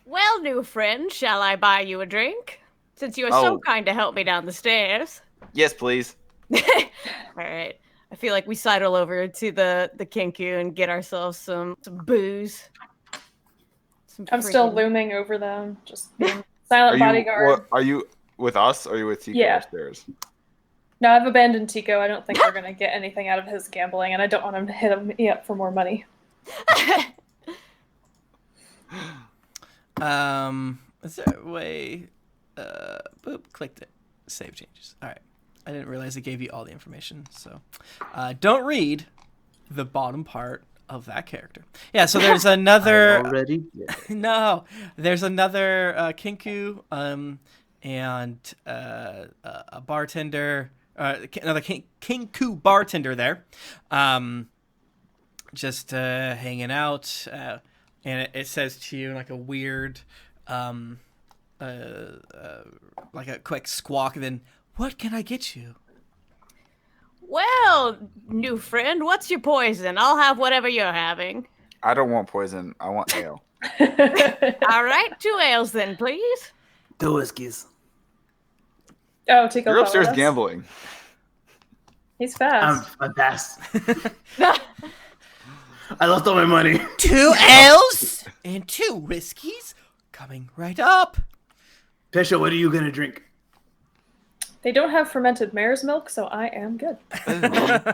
well, new friend, shall I buy you a drink? Since you are so kind to help me down the stairs. Yes, please. All right. I feel like we sidle over to the Kinku and get ourselves some booze. I'm still looming over them, just being silent bodyguard. Are you with us or are you with Tico upstairs? No, I've abandoned Tico. I don't think we're going to get anything out of his gambling, and I don't want him to hit me up for more money. Is there a way... boop, clicked it. Save changes. All right. I didn't realize it gave you all the information, so... don't read the bottom part of that character. Yeah, so there's another... Already? No, there's another Kinku, and a bartender... another Kinku bartender there, just hanging out, and it says to you in like a weird, like a quick squawk, and then, "What can I get you?" Well, new friend, what's your poison? I'll have whatever you're having. I don't want poison. I want ale. All right, 2 ales then, please. 2 whiskeys. Oh, Tico. You're upstairs followed us. gambling. He's fast. I'm fast. I lost all my money. 2 ales and 2 whiskeys coming right up. Pesha, what are you gonna drink? They don't have fermented mare's milk, so I am good. Yeah,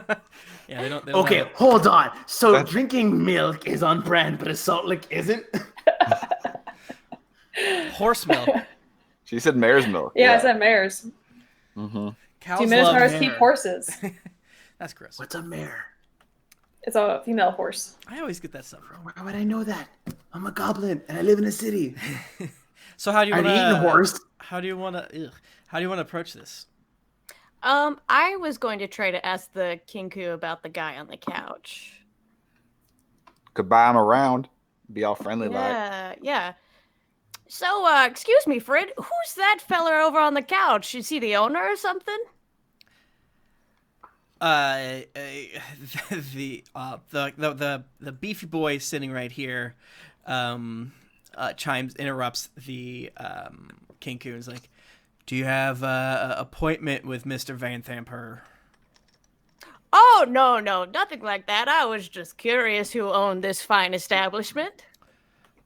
they don't Okay, have- hold on. So drinking milk is on brand, but a salt lick isn't? horse milk. She said mare's milk. Yeah, I said mare's. Mm-hmm. Cows Do love minotaurs mare. keep horses? That's gross. What's a mare? It's a female horse. I always get that stuff wrong. Why would I know that? I'm a goblin and I live in a city. So how do you I've want eaten horse. How do you want to approach this? I was going to try to ask the Kinku about the guy on the couch. Could buy him around. Be all friendly like. Yeah. So, excuse me, Fred. Who's that fella over on the couch? Is he the owner or something? The beefy boy sitting right here, interrupts the Kinku and is like, Do you have a appointment with Mr. Van Thamper? Oh, no, nothing like that. I was just curious who owned this fine establishment.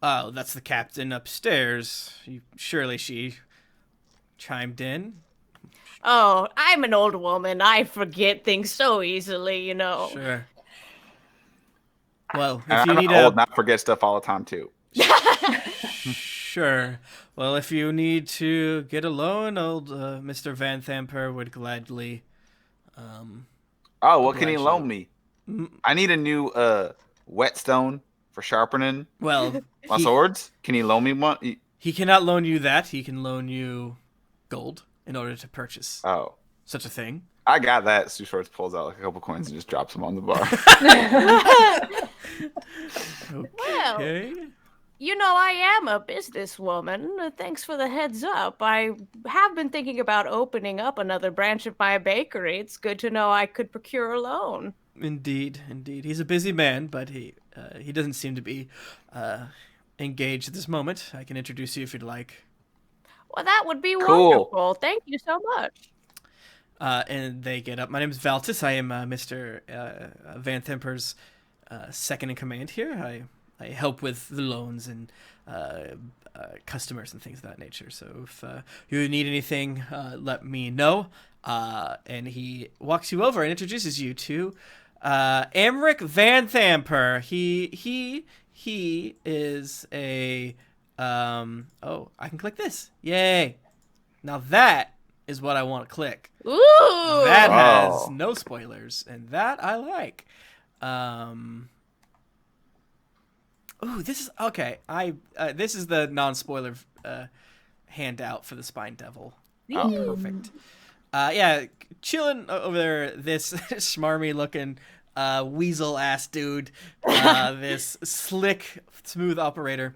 Oh, that's the captain upstairs. Surely she chimed in. Oh, I'm an old woman. I forget things so easily, you know. Sure. Well, if you I'm need old, not forget stuff all the time too. Sure. Well, if you need to get a loan, old Mr. Van Thamper would gladly. What can he Oblige loan you. me? I need a new whetstone for sharpening Well, my swords. Can he loan me one? he cannot loan you that. He can loan you gold in order to purchase Oh, such a thing. I got that. Stu Shorts pulls out like a couple coins and just drops them on the bar. Well, Okay. you know, I am a businesswoman. Thanks for the heads up. I have been thinking about opening up another branch of my bakery. It's good to know I could procure a loan. Indeed. He's a busy man, but he doesn't seem to be engaged at this moment. I can introduce you if you'd like. Well, that would be Cool. wonderful. Thank you so much. And they get up. My name is Valtis. I am Mr. Van Themper's second in command here. I help with the loans and customers and things of that nature. So if you need anything, let me know. And he walks you over and introduces you to Emmerich Van Thamper. He is a I can click this. Yay! Now that is what I want to click. Ooh! That has Oh. no spoilers, and that I like. Ooh, this is okay. This is the non-spoiler handout for the Spine Devil. Perfect. Yeah, chilling over there. This smarmy looking weasel ass dude. This slick, smooth operator.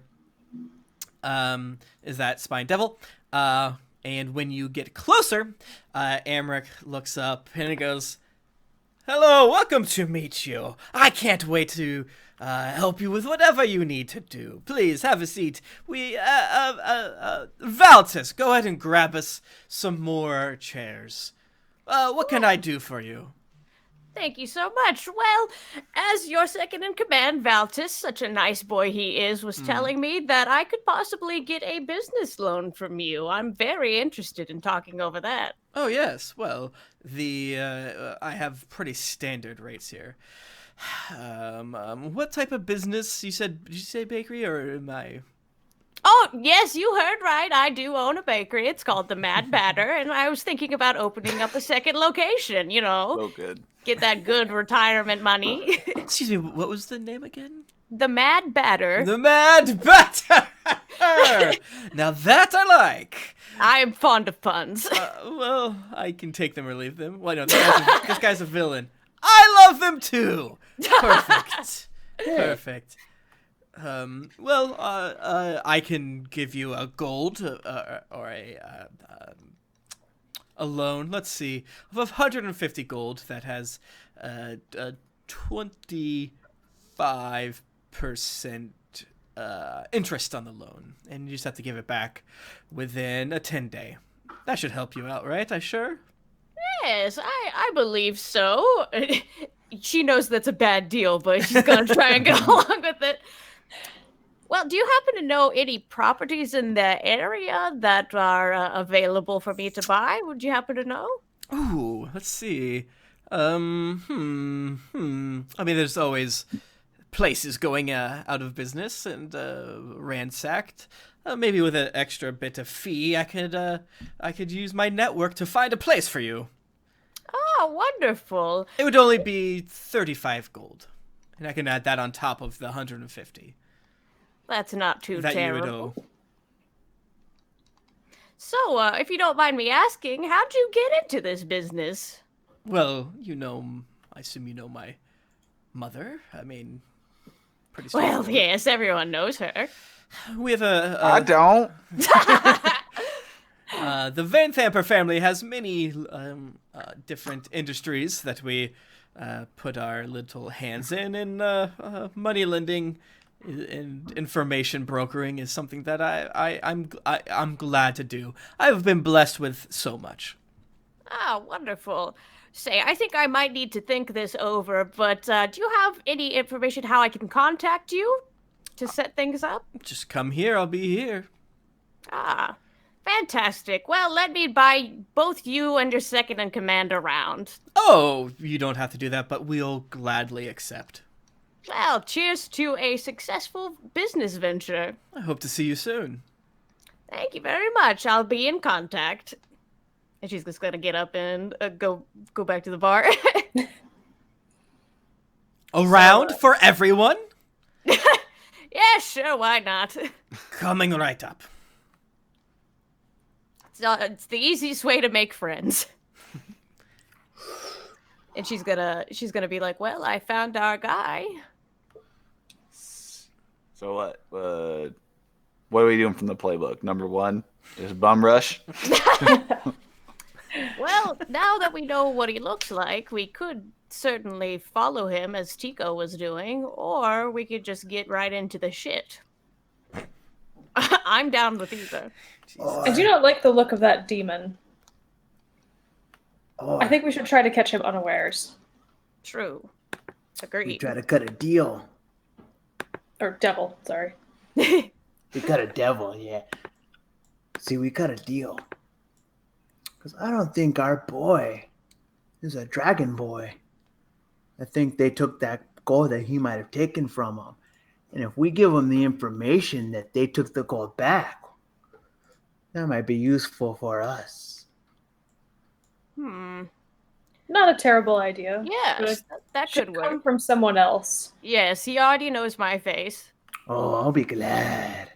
Is that Spine Devil? And when you get closer, Emmerich looks up and he goes, "Hello, welcome to meet you. I can't wait to help you with whatever you need to do. Please have a seat. Valtis, go ahead and grab us some more chairs. What can I do for you?" Thank you so much. Well, as your second in command, Valtis, such a nice boy he is, was telling me that I could possibly get a business loan from you. I'm very interested in talking over that. Oh yes, well, I have pretty standard rates here. What type of business? Did you say bakery or am I? Oh, yes, you heard right. I do own a bakery. It's called the Mad Batter, and I was thinking about opening up a second location, you know. So good. Get that good retirement money. Excuse me, what was the name again? The Mad Batter. The Mad Batter! Now that I like. I am fond of puns. Well, I can take them or leave them. Well, no, this guy's a villain. I love them too! Perfect. Perfect. I can give you a gold or a loan. Let's see, of 150 gold that has 25% interest on the loan, and you just have to give it back within a 10-day. That should help you out, right? Sure. Yes, I believe so. She knows that's a bad deal, but she's gonna try and get along with it. Well, do you happen to know any properties in the area that are available for me to buy? Would you happen to know? Ooh, let's see. I mean, there's always places going out of business and ransacked. Maybe with an extra bit of fee, I could use my network to find a place for you. Oh, wonderful. It would only be 35 gold, and I can add that on top of the 150 That's not too that terrible. you would owe. So, if you don't mind me asking, how'd you get into this business? Well, I assume you know my mother. I mean, pretty Well, straightforward. yes, everyone knows her. We have I don't. the Van Thamper family has many different industries that we put our little hands in, and money lending and information brokering is something that I'm glad to do. I've been blessed with so much. Ah, wonderful. Say, I think I might need to think this over, but do you have any information how I can contact you to set things up? Just come here, I'll be here. Ah, fantastic. Well, let me buy both you and your second in command around. Oh, you don't have to do that, but we'll gladly accept. Well, cheers to a successful business venture. I hope to see you soon. Thank you very much. I'll be in contact. And she's just gonna get up and go back to the bar. Around for everyone? Yeah, sure, why not? Coming right up. It's the easiest way to make friends. And she's gonna be like, well, I found our guy. So what? What are we doing from the playbook? Number 1 is bum rush. Well, now that we know what he looks like, we could certainly follow him as Tico was doing, or we could just get right into the shit. I'm down with either. I do not like the look of that demon. I think we should try to catch him unawares. True. We Agreed. try to cut a deal. Or devil, sorry. We cut a devil, yeah. See, we cut a deal. Because I don't think our boy is a dragon boy. I think they took that gold that he might have taken from him. And if we give them the information that they took the gold back, that might be useful for us. Not a terrible idea. Yes, that Should could come work. from someone else. Yes, he already knows my face. Oh, I'll be glad.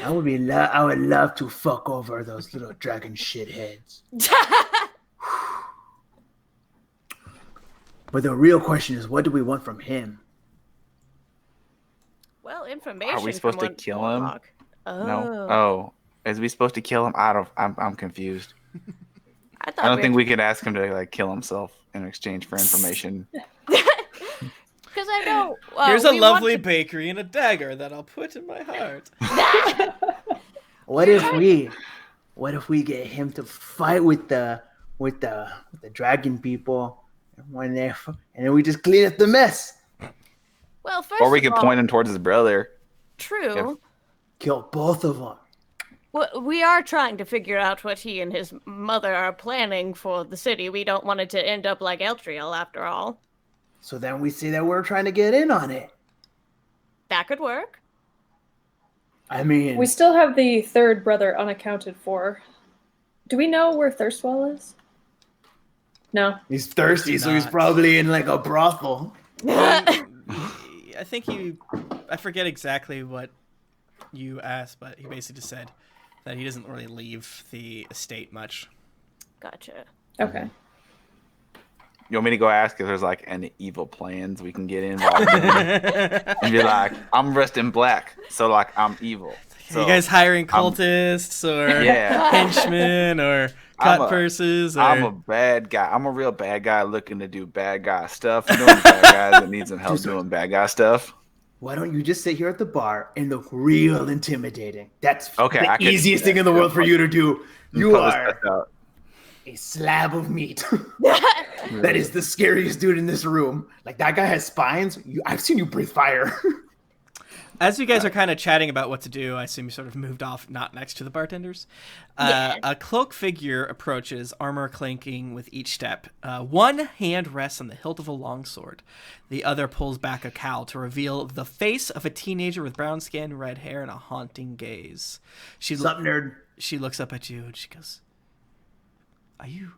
I would love to fuck over those little dragon shitheads. But the real question is, what do we want from him? Well, information. Are we supposed to from kill him? Mortlock. Oh. No. Oh, is we supposed to kill him? I'm confused. I I don't think we could ask him to like kill himself in exchange for information. Because I know. Here's a we lovely want bakery and a dagger that I'll put in my heart. What if we get him to fight with the dragon people, and then we just clean up the mess? Well, first Or we of could all, point him towards his brother. True. Yep. Kill both of them. Well, we are trying to figure out what he and his mother are planning for the city. We don't want it to end up like Eltriel, after all. So then we say that we're trying to get in on it. That could work. I mean, We still have the third brother unaccounted for. Do we know where Thirstwell is? No. he's thirsty, so he's Not. probably in like a brothel. I think I forget exactly what you asked, but he basically just said that he doesn't really leave the estate much. Gotcha. Okay. You want me to go ask if there's like any evil plans we can get involved in? And be like, I'm dressed in black, so like I'm evil. So you guys hiring cultists or Yeah. henchmen or cut purses? Or... I'm a bad guy. I'm a real bad guy looking to do bad guy stuff. You know, the bad guys that need some help doing bad guy stuff. Why don't you just sit here at the bar and look real intimidating? That's Okay, I the can easiest do thing that. in the world for you to do. You Post are that out. a slab of meat. That is the scariest dude in this room. Like, that guy has spines. I've seen you breathe fire. As you guys are kind of chatting about what to do, I assume you sort of moved off, not next to the bartenders. Yeah. A cloaked figure approaches, armor clanking with each step. One hand rests on the hilt of a longsword. The other pulls back a cowl to reveal the face of a teenager with brown skin, red hair, and a haunting gaze. What's up, nerd? She looks up at you and she goes, Are you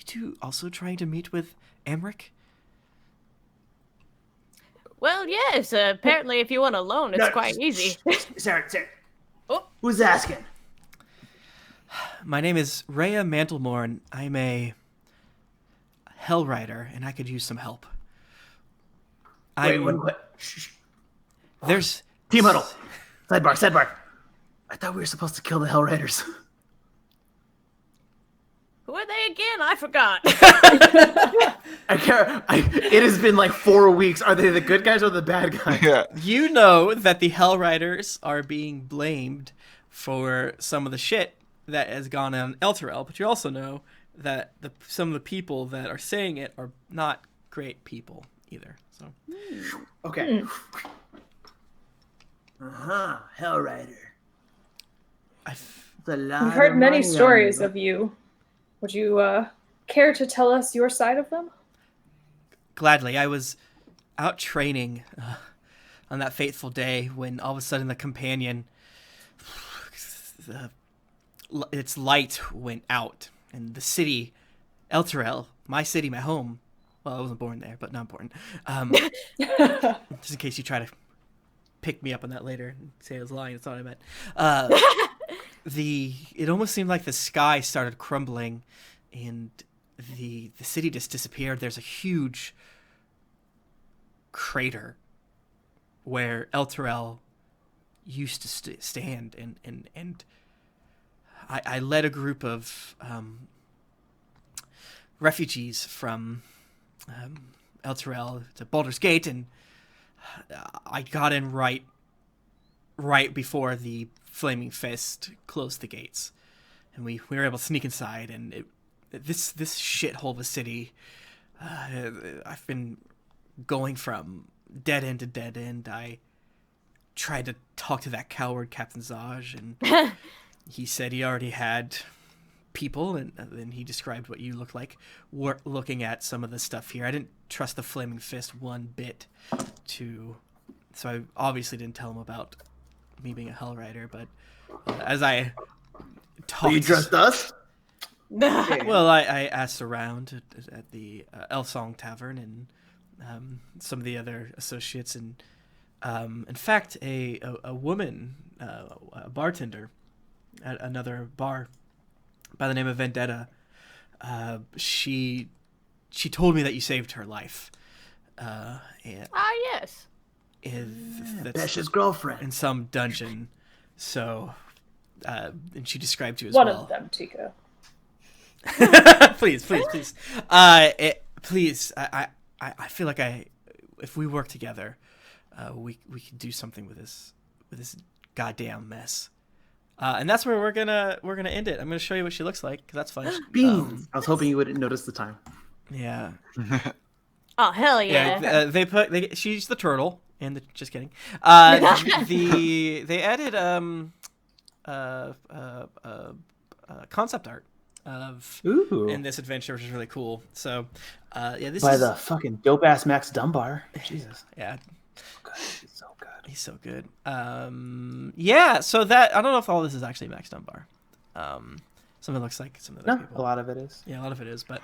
two also trying to meet with Emmerich? Well, yes. Apparently, if you want a loan, it's No, quite easy. Seren. Oh. Who's asking? My name is Rhea Mantlemore, and I'm a Hellrider, and I could use some help. Wait, what? Shh. There's... Team huddle. Sidebar. I thought we were supposed to kill the Hellriders. Who are they again? I forgot. I can't. It has been like 4 weeks. Are they the good guys or the bad guys? Yeah. You know that the Hellriders are being blamed for some of the shit that has gone on Elturel, but you also know that some of the people that are saying it are not great people either. So Okay. Hellrider. We've heard many stories of you. Would you care to tell us your side of them? Gladly. I was out training on that fateful day when all of a sudden the companion, its light went out, and the city, Elturel, my city, my home. Well, I wasn't born there, but not important. Just in case you try to pick me up on that later and say I was lying, that's not what I meant. It almost seemed like the sky started crumbling, and the city just disappeared. There's a huge crater where Elturel used to stand, and I led a group of refugees from Elturel to Baldur's Gate, and I got in right before the Flaming Fist closed the gates, and we were able to sneak inside. And this shithole of a city, I've been going from dead end to dead end. I tried to talk to that coward Captain Zod, and he said he already had people, and then he described what you look like looking at some of the stuff here. I didn't trust the Flaming Fist one bit, so I obviously didn't tell him about me being a Hellrider, but as I talked... You trust us? Well, I asked around at the Elsong Tavern and some of the other associates, and in fact, a woman, a bartender at another bar by the name of Vendetta, she told me that you saved her life. Yes. That's Pesha's girlfriend. in some dungeon. So, and she described you as One well. of them, Tico. Please. Please. I feel like if we work together, we can do something with this goddamn mess. And that's where we're gonna end it. I'm gonna show you what she looks like, because that's fun. Beans. I was hoping you wouldn't notice the time. Yeah. Oh hell yeah! She's the turtle, and just kidding. They added concept art of in this adventure, which is really cool. So this by is the fucking dope ass Max Dunbar. Jesus. Yeah. God, he's so good. He's so good. Yeah, so that I don't know if all this is actually Max Dunbar. Some of it looks like some of the other people. A lot of it is. Yeah, a lot of it is, but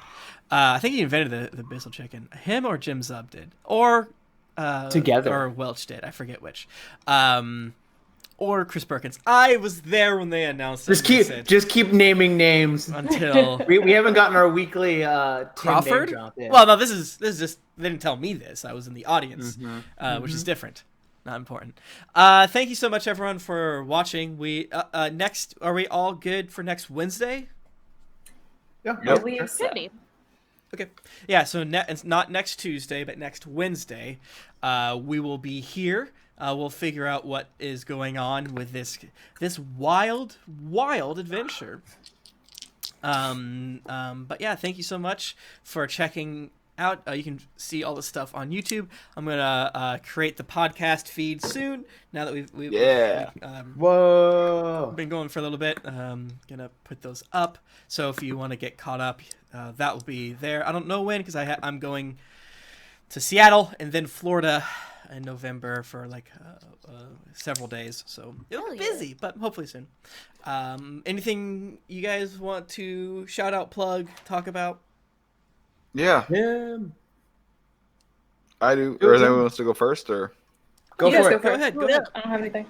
I think he invented the Bissell chicken. Him or Jim Zub did, or together, or Welch did. I forget which. Or Chris Perkins. I was there when they announced it. Just keep naming names until we haven't gotten our weekly Crawford. Yeah. Well, no, this is just they didn't tell me this. I was in the audience, which is different. Not important. Thank you so much, everyone, for watching. We next, are we all good for next Wednesday? Yeah. I believe so. Okay. Yeah. So it's not next Tuesday, but next Wednesday, we will be here. We'll figure out what is going on with this wild adventure. But yeah, thank you so much for checking out. You can see all the stuff on YouTube. I'm gonna create the podcast feed soon. Now that we've whoa, been going for a little bit, gonna put those up. So if you want to get caught up, that will be there. I don't know when, because I'm going to Seattle and then Florida in November for like several days. So it'll be busy, but hopefully soon. Anything you guys want to shout out, plug, talk about? Yeah. I do. Or anyone wants to go first, or go for it. Go ahead. I don't have anything.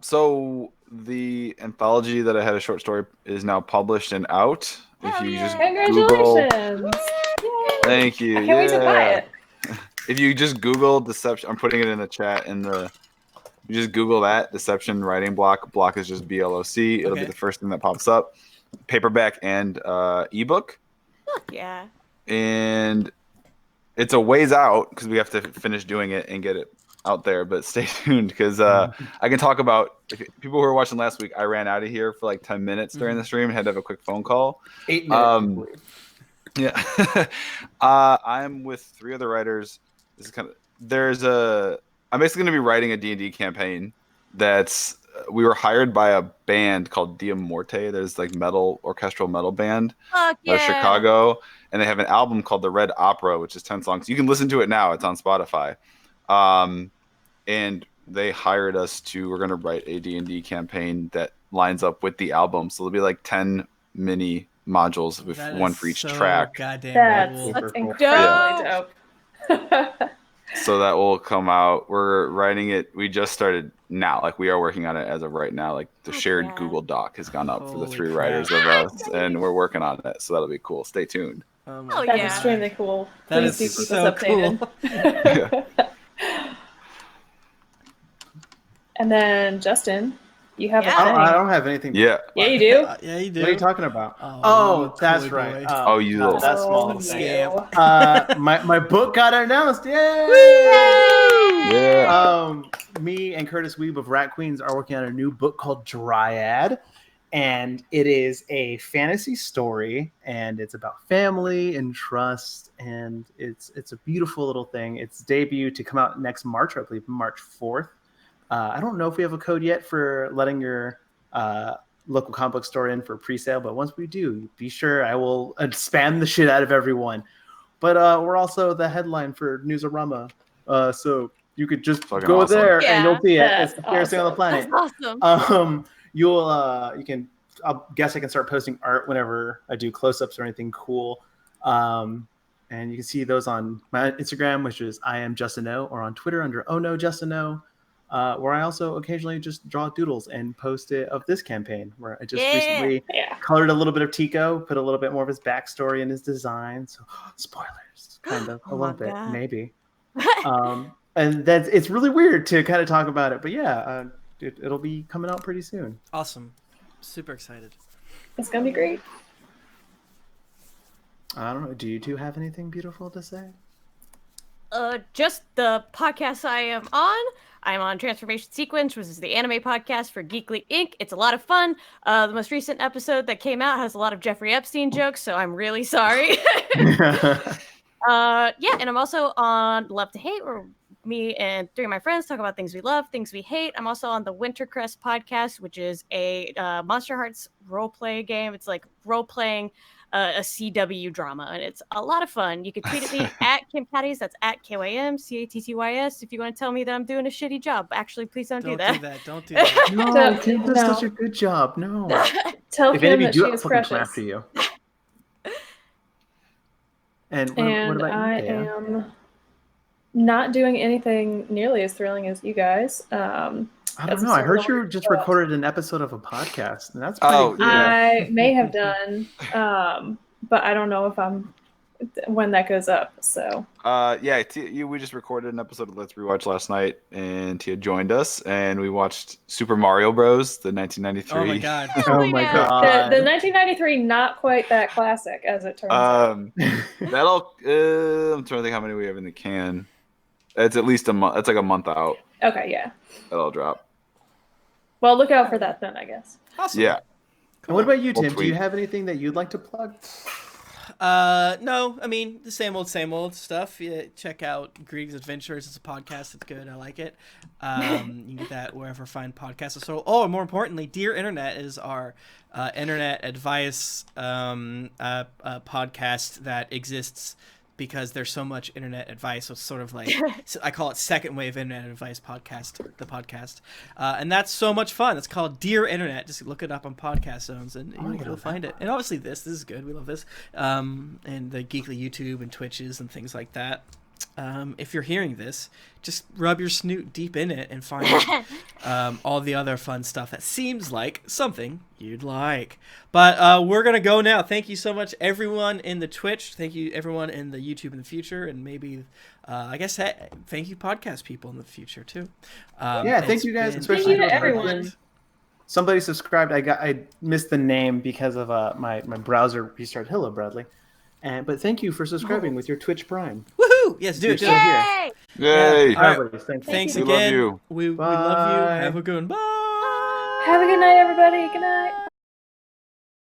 So the anthology that I had a short story is now published and out. If you just Congratulations! Thank you. I can't wait to buy it. If you just Google Deception, I'm putting it in the chat. You just Google that Deception writing block. Block is just BLOC. It'll be the first thing that pops up. paperback and ebook. Fuck yeah. And it's a ways out because we have to finish doing it and get it out there. But stay tuned because I can talk about people who were watching last week. I ran out of here for like 10 minutes during the stream and had to have a quick phone call. 8 minutes. Yeah. I'm with 3 other writers. This is I'm basically going to be writing a D&D campaign we were hired by a band called Dia Morte. There's like orchestral metal band out of Chicago. And they have an album called The Red Opera, which is 10 songs. You can listen to it now. It's on Spotify. And they hired us we're going to write a D&D campaign that lines up with the album. So there'll be like 10 mini modules with one for each track. That's incredibly dope. So that will come out. We're writing it. We just started now. Like we are working on it as of right now. Like the shared Google Doc has gone up for the 3 writers of us, and we're working on it. So that'll be cool. Stay tuned. Oh, that's extremely cool. That Please is do keep so us updated. Cool. And then Justin, you have a thing. I don't have anything. Yeah. Yeah, you do. Yeah, you do. What are you talking about? Oh, That's you right. boy. You little that's small. scam. My book got announced. Yay! Yeah. Me and Curtis Weeb of Rat Queens are working on a new book called Dryad, and it is a fantasy story, and it's about family and trust, and it's a beautiful little thing. It's debut to come out next March, I believe, March 4th. I don't know if we have a code yet for letting your local comic book store in for pre-sale, but once we do, be sure I will spam the shit out of everyone. But we're also the headline for Newsarama, so you could just Fucking go awesome. there and you'll see it. That's It's the favorite thing on the planet. That's awesome. I guess I can start posting art whenever I do close-ups or anything cool. And you can see those on my Instagram, which is I am Justin O, or on Twitter under Oh No Justin O, where I also occasionally just draw doodles and post it of this campaign, where I just recently colored a little bit of Tico, put a little bit more of his backstory in his design. So spoilers, kind of a little bit, maybe. And it's really weird to kind of talk about it, but yeah, it'll be coming out pretty soon. Awesome. Super excited. It's gonna be great. I don't know. Do you two have anything beautiful to say? Just the podcast I am on. I'm on Transformation Sequence, which is the anime podcast for Geekly Inc. It's a lot of fun. The most recent episode that came out has a lot of Jeffrey Epstein jokes, so I'm really sorry. And I'm also on Love to Hate, where me and 3 of my friends talk about things we love, things we hate. I'm also on the Wintercrest podcast, which is a Monster Hearts role-play game. It's like role-playing a CW drama, and it's a lot of fun. You can tweet at me at Kim Catties. That's at KYMCATTYS if you want to tell me that I'm doing a shitty job. Actually, please don't do that. Don't do that. No, Kim does such a good job. No. Tell If Kim any of that you she do it, is I'll fucking come precious. after you. And what And about you, I Thea? am not doing anything nearly as thrilling as you guys. I don't know. I heard you just recorded an episode of a podcast, and that's pretty cool. I may have done, but I don't know if when that goes up. So we just recorded an episode of Let's Rewatch last night, and Tia joined us, and we watched Super Mario Bros. The 1993. Oh my god. Oh my god. the 1993, not quite that classic as it turns out. I'm trying to think how many we have in the can. It's at least a month. It's like a month out. Okay, yeah. That'll drop. Well, look out for that then, I guess. Awesome. Yeah. And what about you, We'll Tim? Do tweet. you have anything that you'd like to plug? No, I mean the same old stuff. Yeah, check out Grieg's Adventures. It's a podcast. It's good. I like it. You can get that wherever fine podcasts are sold. Oh, and more importantly, Dear Internet is our internet advice podcast that exists because there's so much internet advice. So it's sort of like, I call it second wave internet advice podcast, the podcast. And that's so much fun. It's called Dear Internet. Just look it up on podcast zones and you'll find it. And obviously this is good. We love this. And the Geekly YouTube and Twitches and things like that. If you're hearing this, just rub your snoot deep in it and find all the other fun stuff that seems like something you'd like. But we're going to go now. Thank you so much, everyone in the Twitch. Thank you, everyone in the YouTube in the future. And maybe, thank you, podcast people in the future, too. Thank you guys. Thank you to everyone. somebody subscribed. I missed the name because of my browser restart. Hello, Bradley. But thank you for subscribing with your Twitch Prime. Woohoo! Yes, do it. Do it. Yay! Yay! Yeah. All right. Everybody, Thanks We again. love you. We love you. Bye. Have a good one. Bye. Have a good night, everybody. Good night.